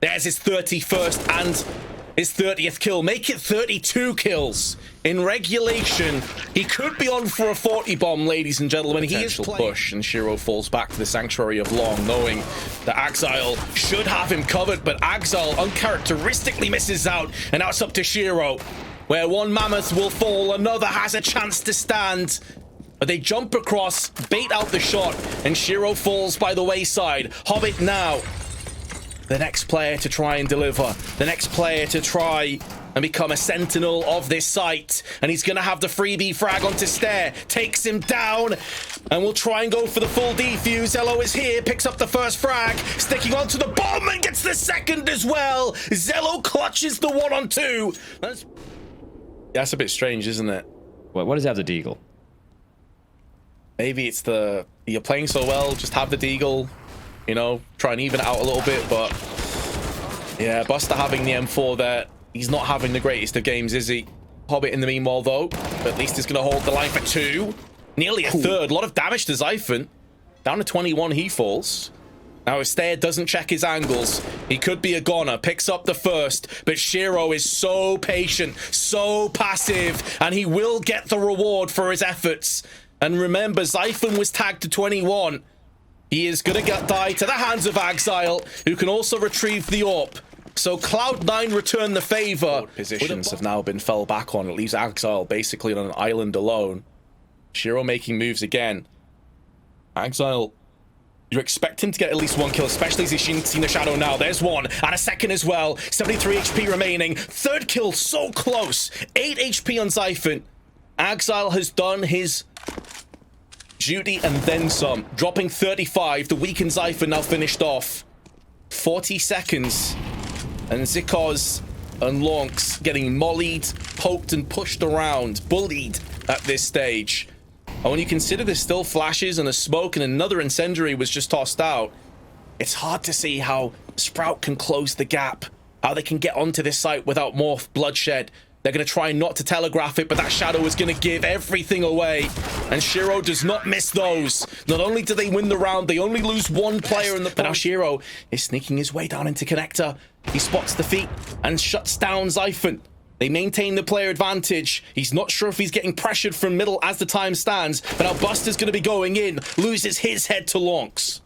There's his 31st and his 30th kill. Make it 32 kills. In regulation, he could be on for a 40 bomb, ladies and gentlemen. He is push, and Shiro falls back to the Sanctuary of Long, knowing that Axile should have him covered, but Axile uncharacteristically misses out, and now it's up to Shiro, where one mammoth will fall, another has a chance to stand. But they jump across, bait out the shot, and Shiro falls by the wayside. Hobbit now, the next player to try and deliver, the next player to try and become a sentinel of this site, and he's gonna have the freebie frag onto Stair, takes him down, and we'll try and go for the full defuse. Zello is here, picks up the first frag, sticking onto the bomb and gets the second as well. Zello clutches the 1-on-2. That's a bit strange, isn't it?
What does he have the deagle?
Maybe it's the, you're playing so well, just have the deagle, you know, try and even it out a little bit. But yeah, Buster having the M4 there, he's not having the greatest of games, is he? Hobbit in the meanwhile, though, at least he's going to hold the line for 2. Nearly a third. A lot of damage to Zyphon. Down to 21, he falls. Now, if Stair doesn't check his angles, he could be a goner. Picks up the first, but Shiro is so patient, so passive, and he will get the reward for his efforts. And remember, Zyphon was tagged to 21. He is going to die to the hands of Axile, who can also retrieve the AWP. So Cloud9 return the favor. Positions have now been fell back on. It leaves Axile basically on an island alone. Shiro making moves again. Axile, you expect him to get at least 1 kill, especially as he's seen the shadow now. There's 1, and a second as well. 73 HP remaining. 3rd kill so close. 8 HP on Zyphon. Axile has done his duty and then some. Dropping 35. The weakened Zyphon now finished off. 40 seconds. And Zikoz and Lonks getting mollied, poked and pushed around, bullied at this stage. And when you consider there's still flashes and a smoke and another incendiary was just tossed out, it's hard to see how Sprout can close the gap, how they can get onto this site without more bloodshed. They're going to try not to telegraph it, but that shadow is going to give everything away. And Shiro does not miss those. Not only do they win the round, they only lose 1 player in the... But now Shiro is sneaking his way down into connector. He spots the feet and shuts down Zyphon. They maintain the player advantage. He's not sure if he's getting pressured from middle as the time stands. But now Buster's going to be going in. Loses his head to Lonks.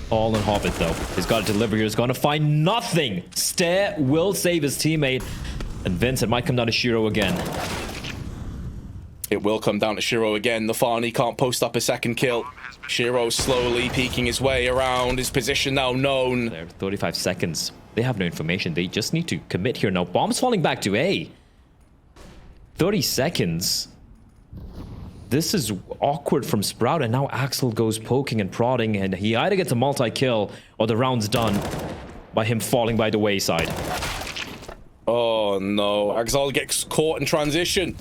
All in Hobbit, though. He's got to deliver here. He's going to find nothing. Stair will save his teammate. And Vincent might come down to Shiro again.
It will come down to Shiro again. The Farney can't post up a second kill. Shiro slowly peeking his way around. His position now known.
There, 35 seconds. They have no information. They just need to commit here. Now, bomb's falling back to A. 30 seconds. This is awkward from Sprout, and now Axel goes poking and prodding, and he either gets a multi-kill or the round's done by him falling by the wayside.
Oh no, Axel gets caught in transition.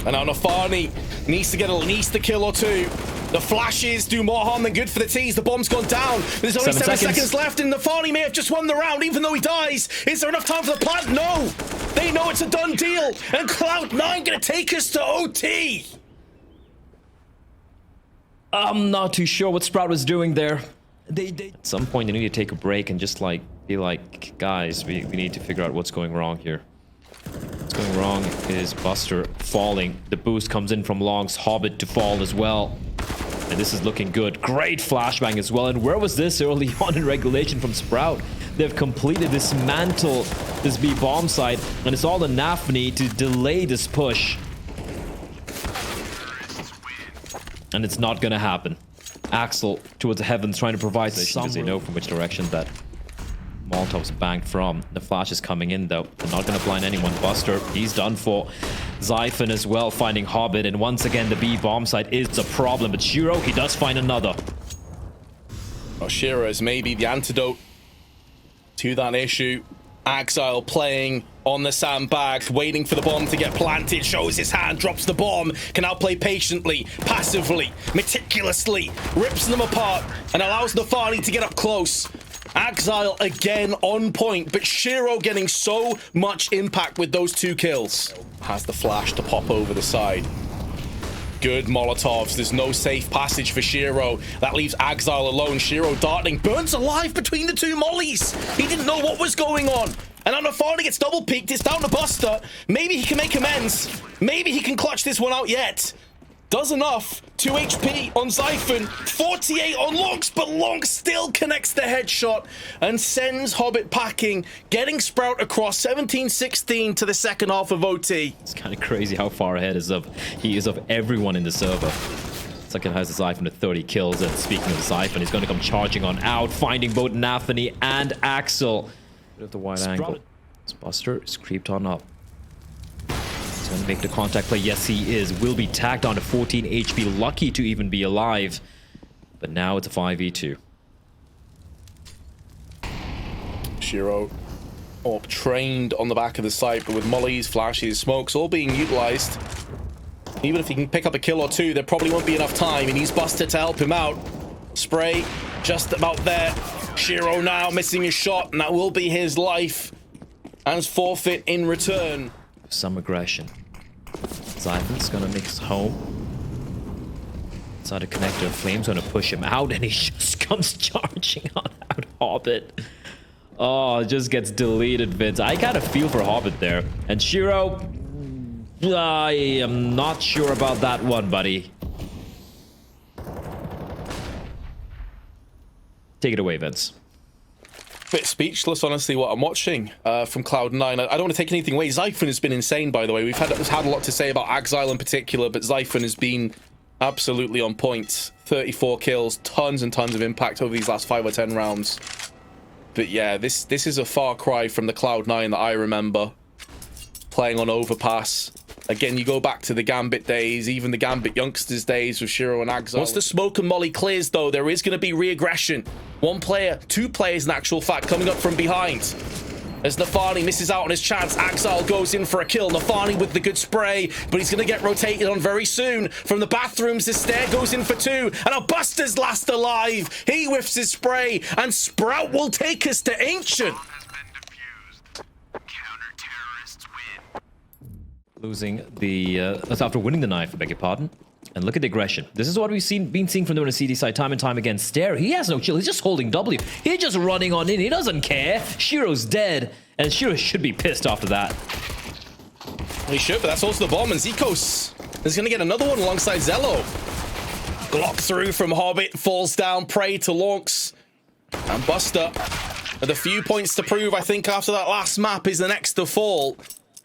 And now Nafani needs to get at least a kill or 2. The flashes do more harm than good for the T's. The bomb's gone down. There's only 7 seconds left, and Nafani may have just won the round, even though he dies. Is there enough time for the plant? No! They know it's a done deal, and Cloud9 gonna take us to OT!
I'm not too sure what Sprout was doing there. At some point, they need to take a break and just like be like, guys, we need to figure out what's going wrong here. What's going wrong is Buster falling. The boost comes in from Long's Hobbit to fall as well. And this is looking good. Great flashbang as well. And where was this early on in regulation from Sprout? They've completely dismantled this B bomb site, and it's all the NaVi to delay this push. And it's not gonna happen. Axel towards the heavens trying to provide some, because they know from which direction that Molotov's banked from. The flash is coming in though. They're not gonna blind anyone. Buster, he's done for. Zyphon as well finding Hobbit, and once again the B bomb site is a problem. But Shiro, he does find another.
Well, Shiro is maybe the antidote to that issue. Axile playing on the sandbag, waiting for the bomb to get planted, shows his hand, drops the bomb, can now play patiently, passively, meticulously, rips them apart, and allows Nafani to get up close. Axile again on point, but Shiro getting so much impact with those 2 kills. Has the flash to pop over the side. good Molotovs. There's no safe passage for Shiro. That leaves Axile alone. Shiro darting, burns alive between the two mollies. He didn't know what was going on. And now naFANY gets double peaked. It's down to Buster. Maybe he can make amends. Maybe he can clutch this one out yet. Does enough. 2 HP on Zyphon. 48 on Lonks, but Lonks still connects the headshot and sends Hobbit packing, getting Sprout across 17-16 to the second half of OT.
It's kind of crazy how far ahead he is of everyone in the server. Second has the Zyphon at 30 kills, and speaking of the Zyphon, he's going to come charging on out, finding both naFANY and Axel. Bit of the wide angle. This Buster is creeped on up. He's going to make the contact play. Yes, he is. Will be tagged on to 14 HP. Lucky to even be alive. But now it's a 5v2.
Shiro trained on the back of the site, but with mollies, flashes, smokes all being utilized. Even if he can pick up a kill or two, there probably won't be enough time. He needs Buster to help him out. Spray just about there. Shiro now missing his shot, and that will be his life. And his forfeit in return.
Some aggression. Zyphon's gonna make his home. Inside a connector, Flame's gonna push him out, and he just comes charging on out Hobbit. Oh, it just gets deleted, Vince. I kind of feel for Hobbit there. And Shiro, I am not sure about that one, buddy. Take it away, Vince.
Bit speechless, honestly, what I'm watching from Cloud9. I don't want to take anything away. Zyphon has been insane, by the way. We've had a lot to say about Axile in particular, but Zyphon has been absolutely on point. 34 kills, tons and tons of impact over these last 5 or 10 rounds. But yeah, this is a far cry from the Cloud9 that I remember playing on Overpass. Again, you go back to the Gambit days, even the Gambit youngsters days with Shiro and Axile. Once the smoke and molly clears, though, there is going to be re-aggression. 1 player, 2 players in actual fact, coming up from behind. As naFANY misses out on his chance, Axile goes in for a kill. naFANY with the good spray, but he's going to get rotated on very soon. From the bathrooms, the stair goes in for 2. And now Buster's last alive. He whiffs his spray, and Sprout will take us to Ancient.
Losing the after winning the knife, I beg your pardon. And look at the aggression. This is what we've been seeing from them on the CD side time and time again. Stair, he has no chill. He's just holding W. He's just running on in. He doesn't care. Shiro's dead, and Shiro should be pissed after that.
He should, but that's also the bomb, and Zikos is going to get another one alongside Zello. Glock through from Hobbit, falls down, prey to Lonks. And Buster, with a few points to prove, I think, after that last map, is the next to fall.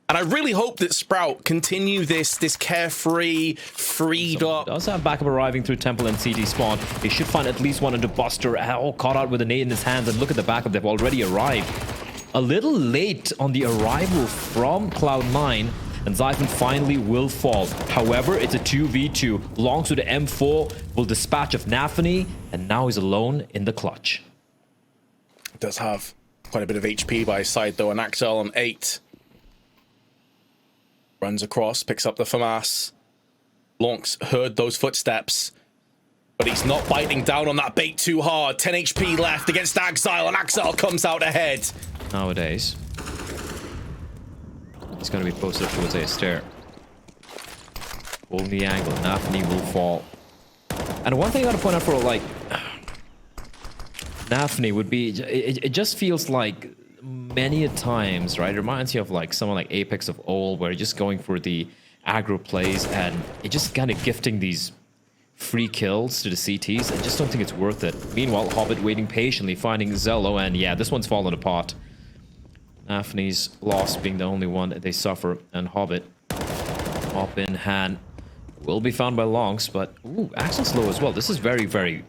And I really hope that Sprout continue this carefree, freed up.
Does have backup arriving through Temple and CD spawn. He should find at least one into Buster. Oh, caught out with a nade in his hands. And look at the backup. They've already arrived. A little late on the arrival from Cloud9. And Zyphon finally will fall. However, it's a 2v2. Longs with the M4 will dispatch of naFANY. And now he's alone in the clutch.
Does have quite a bit of HP by his side, though. An Axel on 8. Runs across, picks up the FAMAS. Lonks heard those footsteps, but he's not biting down on that bait too hard. 10 HP left against Axile, and Axile comes out ahead.
Nowadays, he's going to be posted up towards a stair. Holding the angle, naFANY will fall. And one thing I got to point out for, like, naFANY would be, it just feels like many a times, right? It reminds you of like someone like Apex of old, where you're just going for the aggro plays and you're just kind of gifting these free kills to the CTs. I just don't think it's worth it. Meanwhile, Hobbit waiting patiently, finding Zello, and yeah, this one's fallen apart. naFANY's loss being the only one that they suffer, and Hobbit, hop in hand, will be found by Longs, but ooh, Axel's low as well. This is very, very...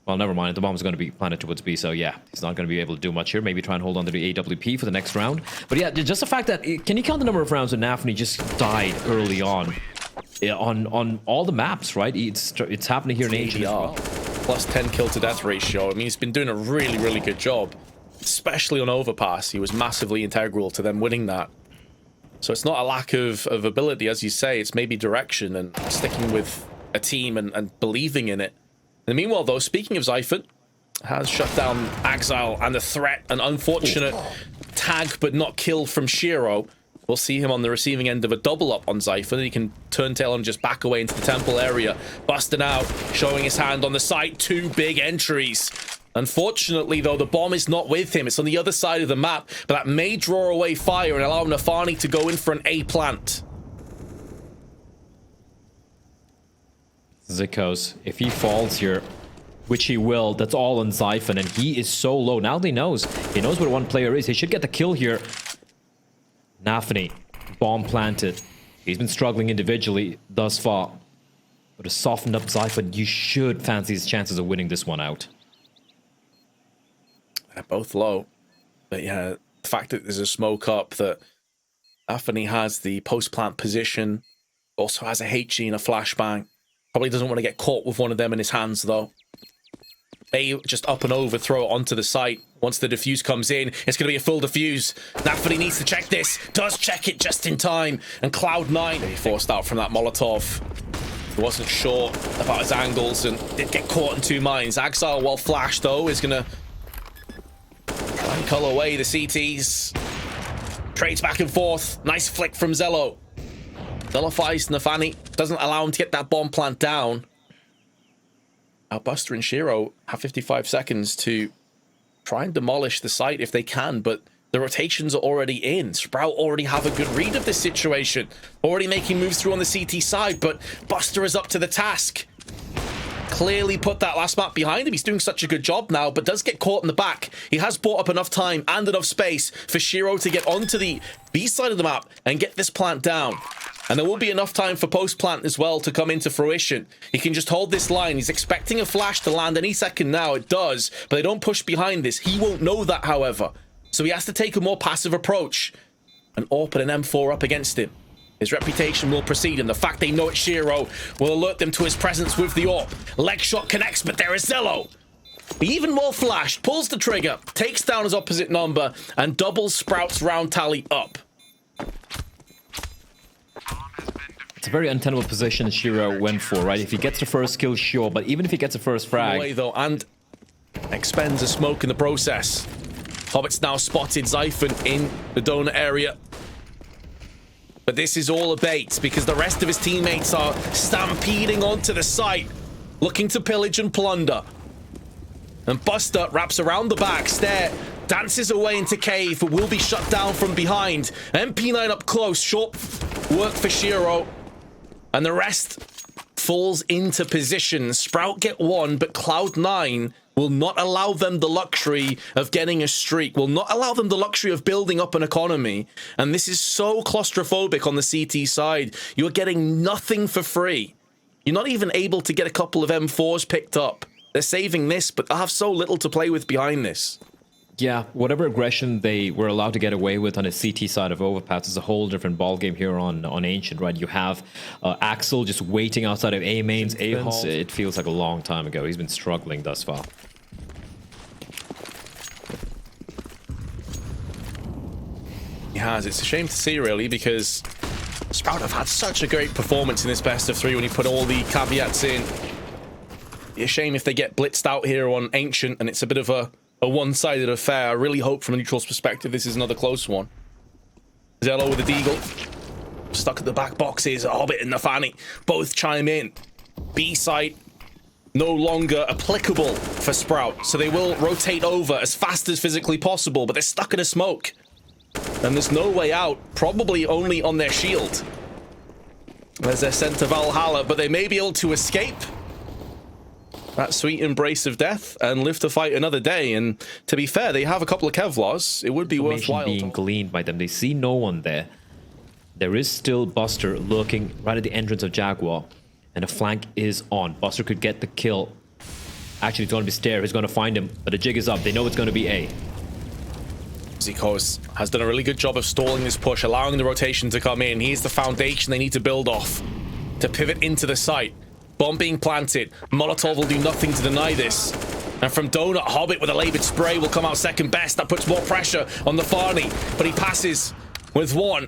Well, never mind. The bomb is going to be planted towards B, so yeah, he's not going to be able to do much here. Maybe try and hold on to the AWP for the next round. But yeah, just the fact that... Can you count the number of rounds when naFANY just died early on all the maps, right? It's happening here in Ancient as well.
Plus 10 kill to death ratio. I mean, he's been doing a really, really good job, especially on Overpass. He was massively integral to them winning that. So it's not a lack of ability, as you say. It's maybe direction and sticking with a team and believing in it. And meanwhile, though, speaking of Zyphon, has shut down Axile, and the threat, an unfortunate tag but not kill from Shiro. We'll see him on the receiving end of a double up on Zypher. He can turn tail and just back away into the temple area. Busting out, showing his hand on the site. 2 big entries. Unfortunately, though, the bomb is not with him. It's on the other side of the map, but that may draw away fire and allow naFi to go in for an A plant.
Zikos, if he falls here, which he will, that's all on Zypher, and he is so low. Now he knows what one player is. He should get the kill here. naFi, bomb planted. He's been struggling individually thus far. But a softened up Zypher, you should fancy his chances of winning this one out.
They're both low. But yeah, the fact that there's a smoke up, that naFi has the post-plant position, also has a HE and a flashbang. Probably doesn't want to get caught with one of them in his hands, though. They just up and over, throw it onto the site. Once the defuse comes in, it's going to be a full defuse. naFi needs to check this. Does check it just in time. And Cloud9, he forced out from that Molotov. He wasn't sure about his angles and did get caught in 2 mines. Axile, well flashed, though, is going to try and cull away the CTs. Trades back and forth. Nice flick from Zello. Nullifies naFi. Doesn't allow him to get that bomb plant down. Now Buster and Shiro have 55 seconds to try and demolish the site if they can, but the rotations are already in. Sprout already have a good read of this situation. Already making moves through on the CT side, but Buster is up to the task. Clearly put that last map behind him. He's doing such a good job now, but does get caught in the back. He has bought up enough time and enough space for Shiro to get onto the B side of the map and get this plant down. And there will be enough time for post-plant as well to come into fruition. He can just hold this line. He's expecting a flash to land any second now. It does, but they don't push behind this. He won't know that, however. So he has to take a more passive approach. And AWP and an M4 up against him. His reputation will proceed, and the fact they know it's Shiro will alert them to his presence with the AWP. Leg shot connects, but there is Zello. Even more flashed, pulls the trigger, takes down his opposite number, and doubles Sprout's round tally up.
It's a very untenable position Shiro went for, right? If he gets the first kill, sure, but even if he gets the first frag...
Away, though, and expends a smoke in the process. Hobbit's now spotted Zypher in the donut area. But this is all a bait, because the rest of his teammates are stampeding onto the site, looking to pillage and plunder. And Buster wraps around the back, stare, dances away into cave, but will be shut down from behind. MP9 up close, short work for Shiro. And the rest falls into position. Sprout get one, but Cloud9 will not allow them the luxury of getting a streak, will not allow them the luxury of building up an economy. And this is so claustrophobic on the CT side. You're getting nothing for free. You're not even able to get a couple of M4s picked up. They're saving this, but they'll have so little to play with behind this.
Yeah, whatever aggression they were allowed to get away with on the CT side of Overpass is a whole different ballgame here on Ancient, right? You have Axel just waiting outside of A mains, A halls. It feels like a long time ago. He's been struggling thus far.
He has. It's a shame to see, really, because Sprout have had such a great performance in this best of 3 when you put all the caveats in. It's a shame if they get blitzed out here on Ancient and it's a bit of a one-sided affair. I really hope from a neutral's perspective this is another close one. Zello with the deagle. Stuck at the back boxes. Hobbit and naFi both chime in. B site no longer applicable for Sprout, so they will rotate over as fast as physically possible, but they're stuck in a smoke. And there's no way out, probably only on their shield. As they're sent to Valhalla, but they may be able to escape that sweet embrace of death and live to fight another day. And to be fair, they have a couple of Kevlars. It would be worthwhile
being gleaned by them. They see no one there. There is still Buster lurking right at the entrance of Jaguar, and a flank is on. Buster could get the kill. Actually, it's going to be Stair. He's going to find him, but the jig is up. They know it's going to be A.
Zikos has done a really good job of stalling this push, allowing the rotation to come in. Here's the foundation they need to build off to pivot into the site. Bomb being planted. Molotov will do nothing to deny this. And from Donut, Hobbit with a laboured spray will come out second best. That puts more pressure on the Farney, but he passes with one.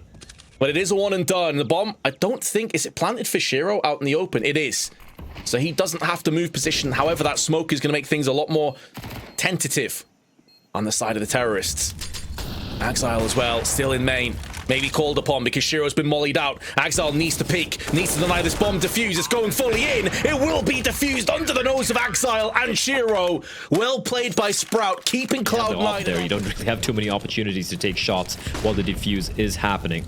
But it is a one and done. The bomb, I don't think, is it planted for Shiro out in the open? It is. So he doesn't have to move position. However, that smoke is going to make things a lot more tentative on the side of the terrorists. Axile as well, still in main. Maybe called upon because Shiro's been mollied out. Axel needs to peek, needs to deny this bomb defuse. It's going fully in. It will be defused under the nose of Axel and Shiro. Well played by Sprout, keeping Cloud9
there. You don't really have too many opportunities to take shots while the defuse is happening.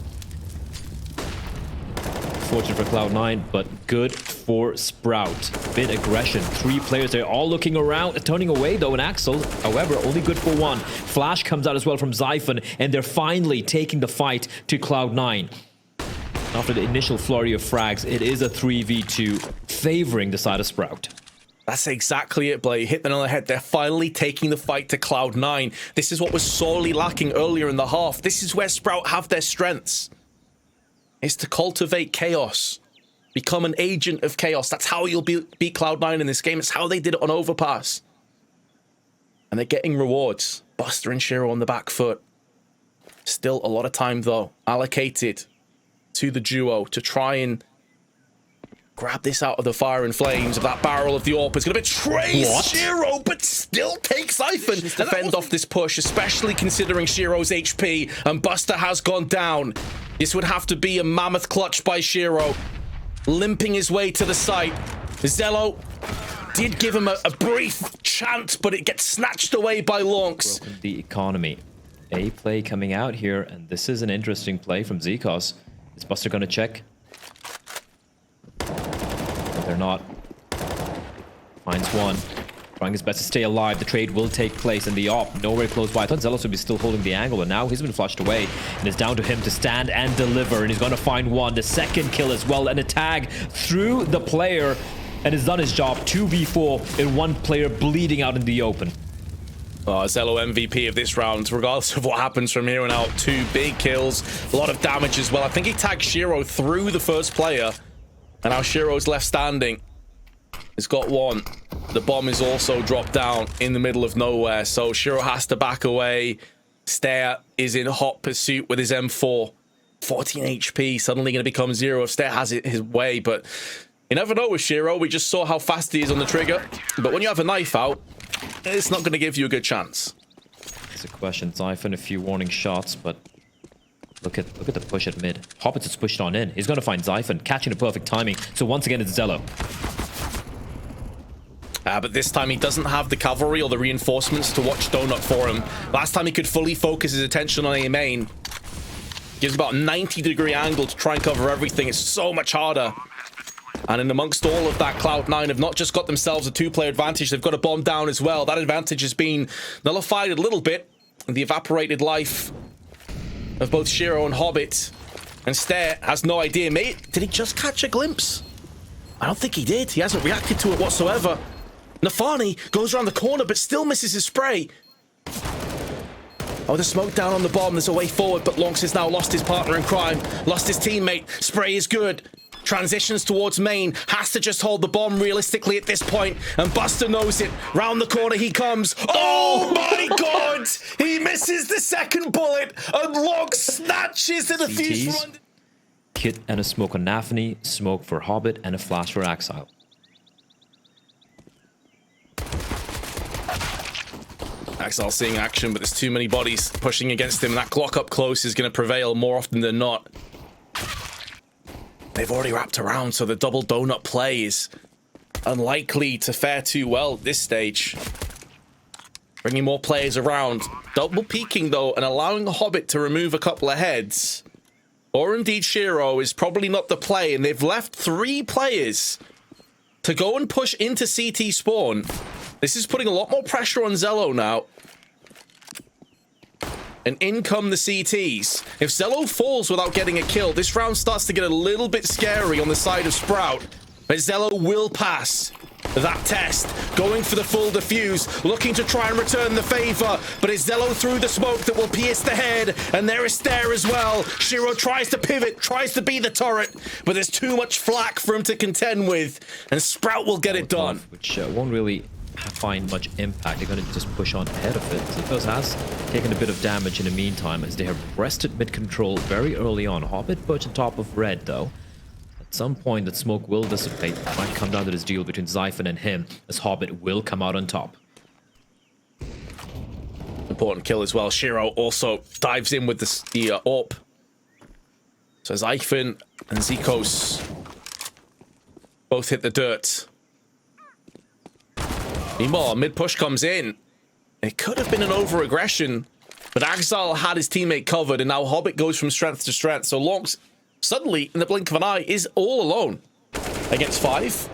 Fortunate for Cloud9, but good for Sprout. Bit aggression. 3 players, they're all looking around, turning away though, and Axel, however, only good for 1. Flash comes out as well from Zyphon, and they're finally taking the fight to Cloud9. After the initial flurry of frags, it is a 3v2 favoring the side of Sprout.
That's exactly it, Blay. Hit them on the head. They're finally taking the fight to Cloud9. This is what was sorely lacking earlier in the half. This is where Sprout have their strengths. Is to cultivate chaos. Become an agent of chaos. That's how you'll beat Cloud9 in this game. It's how they did it on Overpass. And they're getting rewards. Buster and Shiro on the back foot. Still a lot of time, though, allocated to the duo to try and grab this out of the fire and flames of that barrel of the AWP. It's going to betray Shiro, but still take Zyphon to fend off this push, especially considering Shiro's HP, and Buster has gone down. This would have to be a mammoth clutch by Shiro, limping his way to the site. Zello did give him a brief chance, but it gets snatched away by Lonks.
The economy. A play coming out here, and this is an interesting play from Zcos. Is Buster going to check? But they're not. Finds one. Trying his best to stay alive. The trade will take place, and the AWP nowhere close by. I thought Zealous would be still holding the angle, but now he's been flushed away, and it's down to him to stand and deliver, and he's going to find one. The second kill as well, and a tag through the player, and has done his job. 2v4 and 1 player bleeding out in the open.
Zello MVP of this round, regardless of what happens from here on out. 2 big kills, a lot of damage as well. I think he tagged Shiro through the first player, and now Shiro's left standing. He's got 1. The bomb is also dropped down in the middle of nowhere, so Shiro has to back away. Stare is in hot pursuit with his M4. 14 HP, suddenly going to become 0 if Stare has it his way, but you never know with Shiro. We just saw how fast he is on the trigger, but when you have a knife out, it's not going to give you a good chance.
It's a question. Zyphon a few warning shots, but look at the push at mid. Hobbits is pushed on in. He's going to find Zyphon, catching the perfect timing. So once again, it's Zello.
But this time he doesn't have the cavalry or the reinforcements to watch Donut for him. Last time he could fully focus his attention on A main. Gives about a 90-degree angle to try and cover everything. It's so much harder. And in amongst all of that, Cloud9 have not just got themselves a 2-player advantage, they've got a bomb down as well. That advantage has been nullified a little bit. The evaporated life of both Shiro and Hobbit. And Stare has no idea. Mate, did he just catch a glimpse? I don't think he did. He hasn't reacted to it whatsoever. Nafani goes around the corner, but still misses his spray. Oh, the smoke down on the bomb. There's a way forward, but Lonks has now lost his partner in crime. Lost his teammate. Spray is good. Transitions towards main. Has to just hold the bomb realistically at this point. And Buster knows it. Round the corner he comes. Oh my god! He misses the second bullet. And Lonks snatches the defuse from under.
Kit and a smoke on Nafani. Smoke for Hobbit and a flash for Axile.
Axel seeing action, but there's too many bodies pushing against him. That clock up close is going to prevail more often than not. They've already wrapped around, so the double donut play is unlikely to fare too well at this stage. Bringing more players around. Double peeking, though, and allowing the Hobbit to remove a couple of heads. Or indeed Shiro is probably not the play, and they've left 3 players to go and push into CT spawn. This is putting a lot more pressure on Zello now. And in come the CTs. If Zello falls without getting a kill, this round starts to get a little bit scary on the side of Sprout. But Zello will pass that test. Going for the full defuse. Looking to try and return the favor. But it's Zello through the smoke that will pierce the head. And there is Stare as well. Shiro tries to pivot. Tries to be the turret. But there's too much flak for him to contend with. And Sprout will get it done.
Which won't really find much impact. They're going to just push on ahead of it. Zcos has taken a bit of damage in the meantime as they have wrested mid-control very early on. Hobbit perched on top of red, though. At some point, that smoke will dissipate. It might come down to this deal between Zyphon and him, as Hobbit will come out on top.
Important kill as well. Shiro also dives in with the AWP. So Zyphon and Zikos both hit the dirt. Meanwhile, mid push comes in. It could have been an over-aggression, but Axile had his teammate covered, and now Hobbit goes from strength to strength. So Lonks, suddenly, in the blink of an eye, is all alone against 5.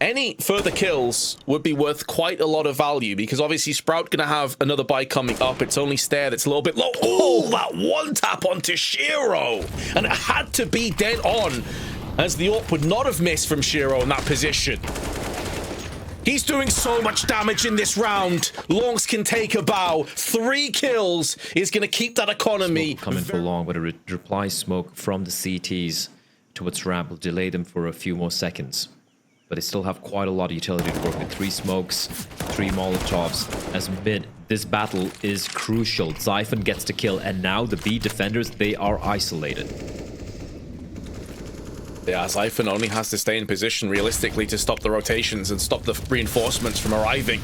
Any further kills would be worth quite a lot of value, because obviously Sprout gonna have another buy coming up. It's only Stair that's a little bit low. Oh, that one tap onto Shiro, and it had to be dead on, as the AWP would not have missed from Shiro in that position. He's doing so much damage in this round. Lonks can take a bow. 3 kills is going to keep that economy.
Smoke coming for long, but a reply smoke from the CTs towards ramp will delay them for a few more seconds. But they still have quite a lot of utility to work with. 3 smokes, 3 Molotovs. As mid, this battle is crucial. Zyphon gets to kill, and now the B defenders, they are isolated.
Yeah, Zyphon only has to stay in position realistically to stop the rotations and stop the reinforcements from arriving.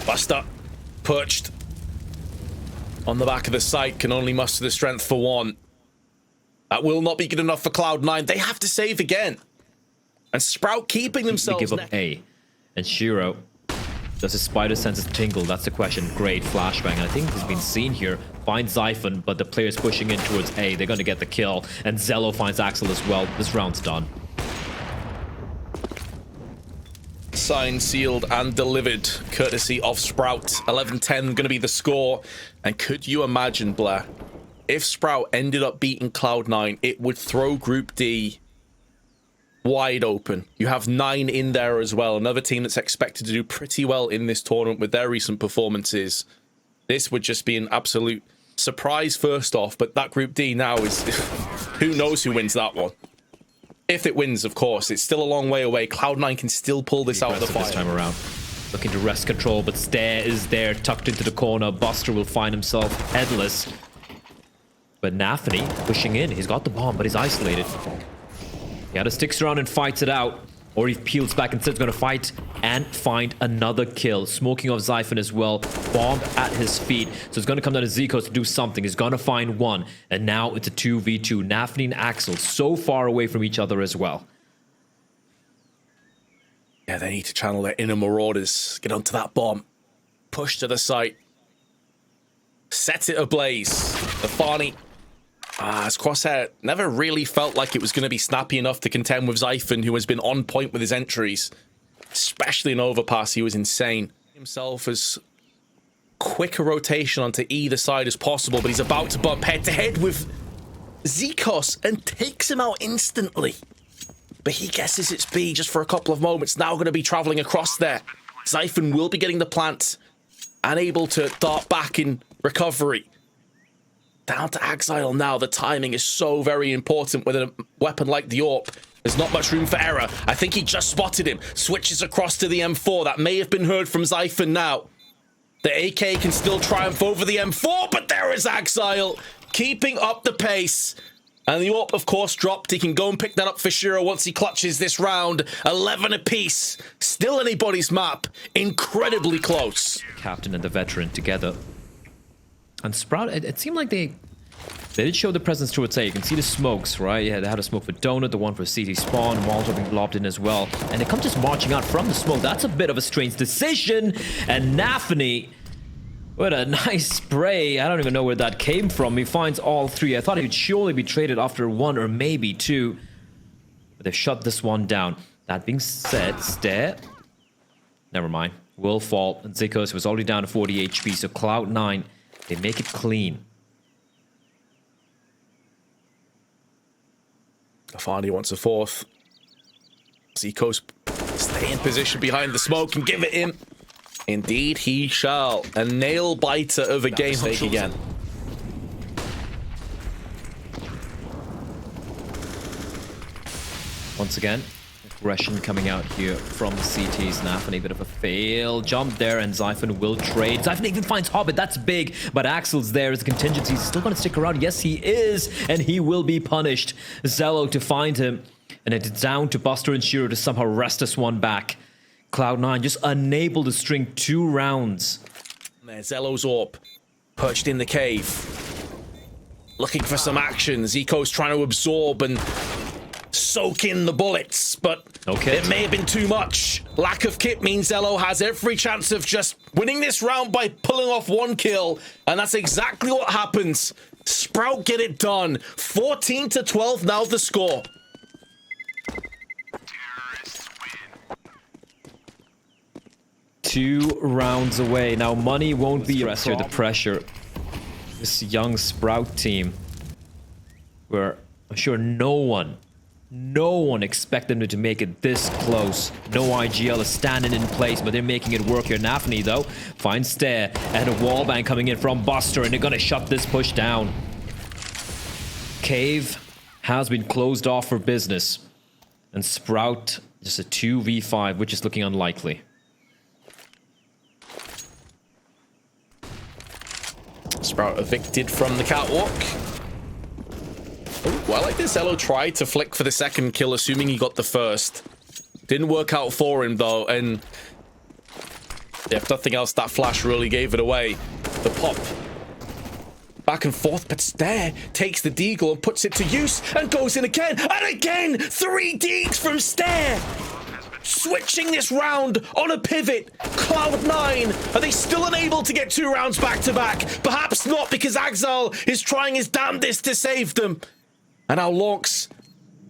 Buster, perched on the back of the site, can only muster the strength for 1. That will not be good enough for Cloud9. They have to save again. And Sprout keeping themselves...
They give up A. And Shiro, does his spider senses tingle? That's the question. Great flashbang. And I think it's been seen here. Finds Zyphon, but the player's pushing in towards A. They're going to get the kill. And Zello finds Axel as well. This round's done.
Signed, sealed, and delivered, courtesy of Sprout. 11-10 going to be the score. And could you imagine, Blair, if Sprout ended up beating Cloud9, it would throw Group D wide open. You have 9 in there as well. Another team that's expected to do pretty well in this tournament with their recent performances. This would just be an absolute surprise first off, but that Group D now is... who knows who wins that one? If it wins, of course. It's still a long way away. Cloud9 can still pull this out of the fire.
This time around. Looking to wrest control, but Stair is there, tucked into the corner. Buster will find himself headless. But NaVi pushing in. He's got the bomb, but he's isolated. He either sticks around and fights it out, or he peels back and says he's going to fight and find another kill. Smoking off Zyphon as well. Bomb at his feet. So it's going to come down to Zikos to do something. He's going to find 1. And now it's a 2v2. NaVi and Axel so far away from each other as well.
Yeah, they need to channel their inner marauders. Get onto that bomb. Push to the site. Set it ablaze. Afani. His crosshair never really felt like it was going to be snappy enough to contend with Zyphon, who has been on point with his entries. Especially in overpass, he was insane. Himself as quick a rotation onto either side as possible, but he's about to bump head-to-head with Zikos and takes him out instantly. But he guesses it's B just for a couple of moments. Now going to be traveling across there. Zyphon will be getting the plant and able to dart back in recovery. Down to Axile now. The timing is so very important with a weapon like the AWP. There's not much room for error. I think he just spotted him. Switches across to the M4. That may have been heard from Zyphon now. The AK can still triumph over the M4, but there is Axile keeping up the pace. And the AWP, of course, dropped. He can go and pick that up for Shiro once he clutches this round. 11 apiece. Still anybody's map. Incredibly close.
Captain and the veteran together. And Sprout, it seemed like they did show the presence towards A. You can see the smokes, right? Yeah, they had a smoke for Donut, the one for CT Spawn, Molotov being lobbed in as well. And they come just marching out from the smoke. That's a bit of a strange decision. And NaVi, what a nice spray. I don't even know where that came from. He finds all 3. I thought he'd surely be traded after 1 or maybe 2. But they've shut this one down. That being said, Stair, never mind, will fall. And Zikos was already down to 40 HP, so Cloud9, they make it clean.
Afani wants a 4th. Zikos stay in position behind the smoke and give it in. Indeed he shall. A nail biter of a game again.
Once again, aggression coming out here from the CTs. NaVi, a bit of a fail jump there, and Zyphon will trade. Zyphon even finds Hobbit, that's big, but Axel's there as a contingency. He's still going to stick around. Yes, he is, and he will be punished. Zello to find him, and it's down to Buster and Shiro to somehow wrest this one back. Cloud9 just unable to string 2 rounds.
There's Zello's AWP perched in the cave. looking for some action. Zico's trying to absorb and soak in the bullets, but it may have been too much. Lack of kit means Zello has every chance of just winning this round by pulling off one kill, and that's exactly what happens. Sprout get it done. 14-12 now the score.
2 rounds away. Now money won't be under the pressure. This young Sprout team, where I'm sure no one expected them to make it this close. No IGL is standing in place, but they're making it work here. navi, though, finds Stair and a wallbang coming in from Buster, and they're gonna shut this push down. Cave has been closed off for business, and Sprout just a 2v5, which is looking unlikely.
Sprout evicted from the catwalk. Oh, well, I like this. Zello tried to flick for the second kill, assuming he got the first. Didn't work out for him, though, and if nothing else, that flash really gave it away. The pop. Back and forth, but Stair takes the deagle and puts it to use and goes in again. And again, 3 deags from Stair. Switching this round on a pivot. Cloud9, are they still unable to get 2 rounds back to back? Perhaps not, because Axel is trying his damnedest to save them. And now Lorx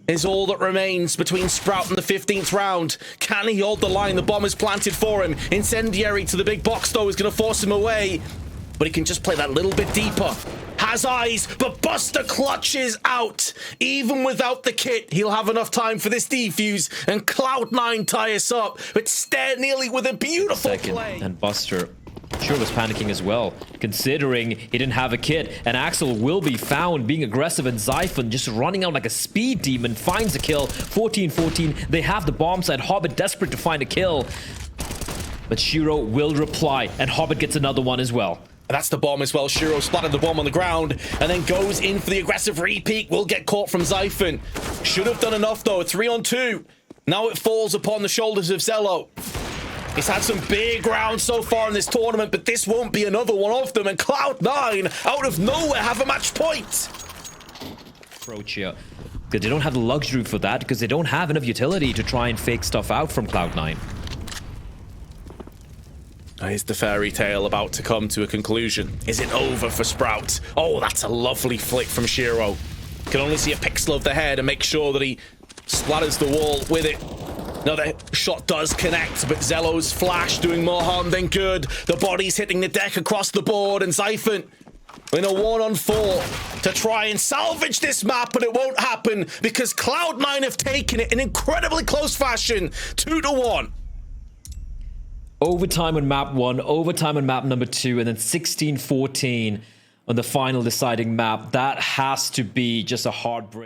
is all that remains between Sprout and the 15th round. Can he hold the line? The bomb is planted for him. Incendiary to the big box, though, is going to force him away. But he can just play that little bit deeper. Has eyes, but Buster clutches out. Even without the kit, he'll have enough time for this defuse, and Cloud9 tie us up. But Stair nearly with a beautiful play.
And Buster sure was panicking as well, considering he didn't have a kit. And Axel will be found being aggressive, and Zyphon just running out like a speed demon finds a kill. 14-14. They have the bomb side. Hobbit desperate to find a kill. But Shiro will reply, and Hobbit gets another one as well.
And that's the bomb as well. Shiro splattered the bomb on the ground and then goes in for the aggressive repeat. Will get caught from Zyphon. Should have done enough, though. 3-on-2. Now it falls upon the shoulders of Zello. He's had some big rounds so far in this tournament, but this won't be another one of them. And Cloud9, out of nowhere, have a match point.
Approach here. Because they don't have the luxury for that, because they don't have enough utility to try and fake stuff out from Cloud9.
Is the fairy tale about to come to a conclusion? Is it over for Sprout? Oh, that's a lovely flick from Shiro. Can only see a pixel of the head and make sure that he splatters the wall with it. Another shot does connect, but Zello's flash doing more harm than good. The body's hitting the deck across the board, and Zyphon in a 1-on-4 to try and salvage this map, but it won't happen because Cloud9 have taken it in incredibly close fashion. 2-1.
Overtime on map 1, overtime on map number 2, and then 16-14 on the final deciding map. That has to be just a heartbreak.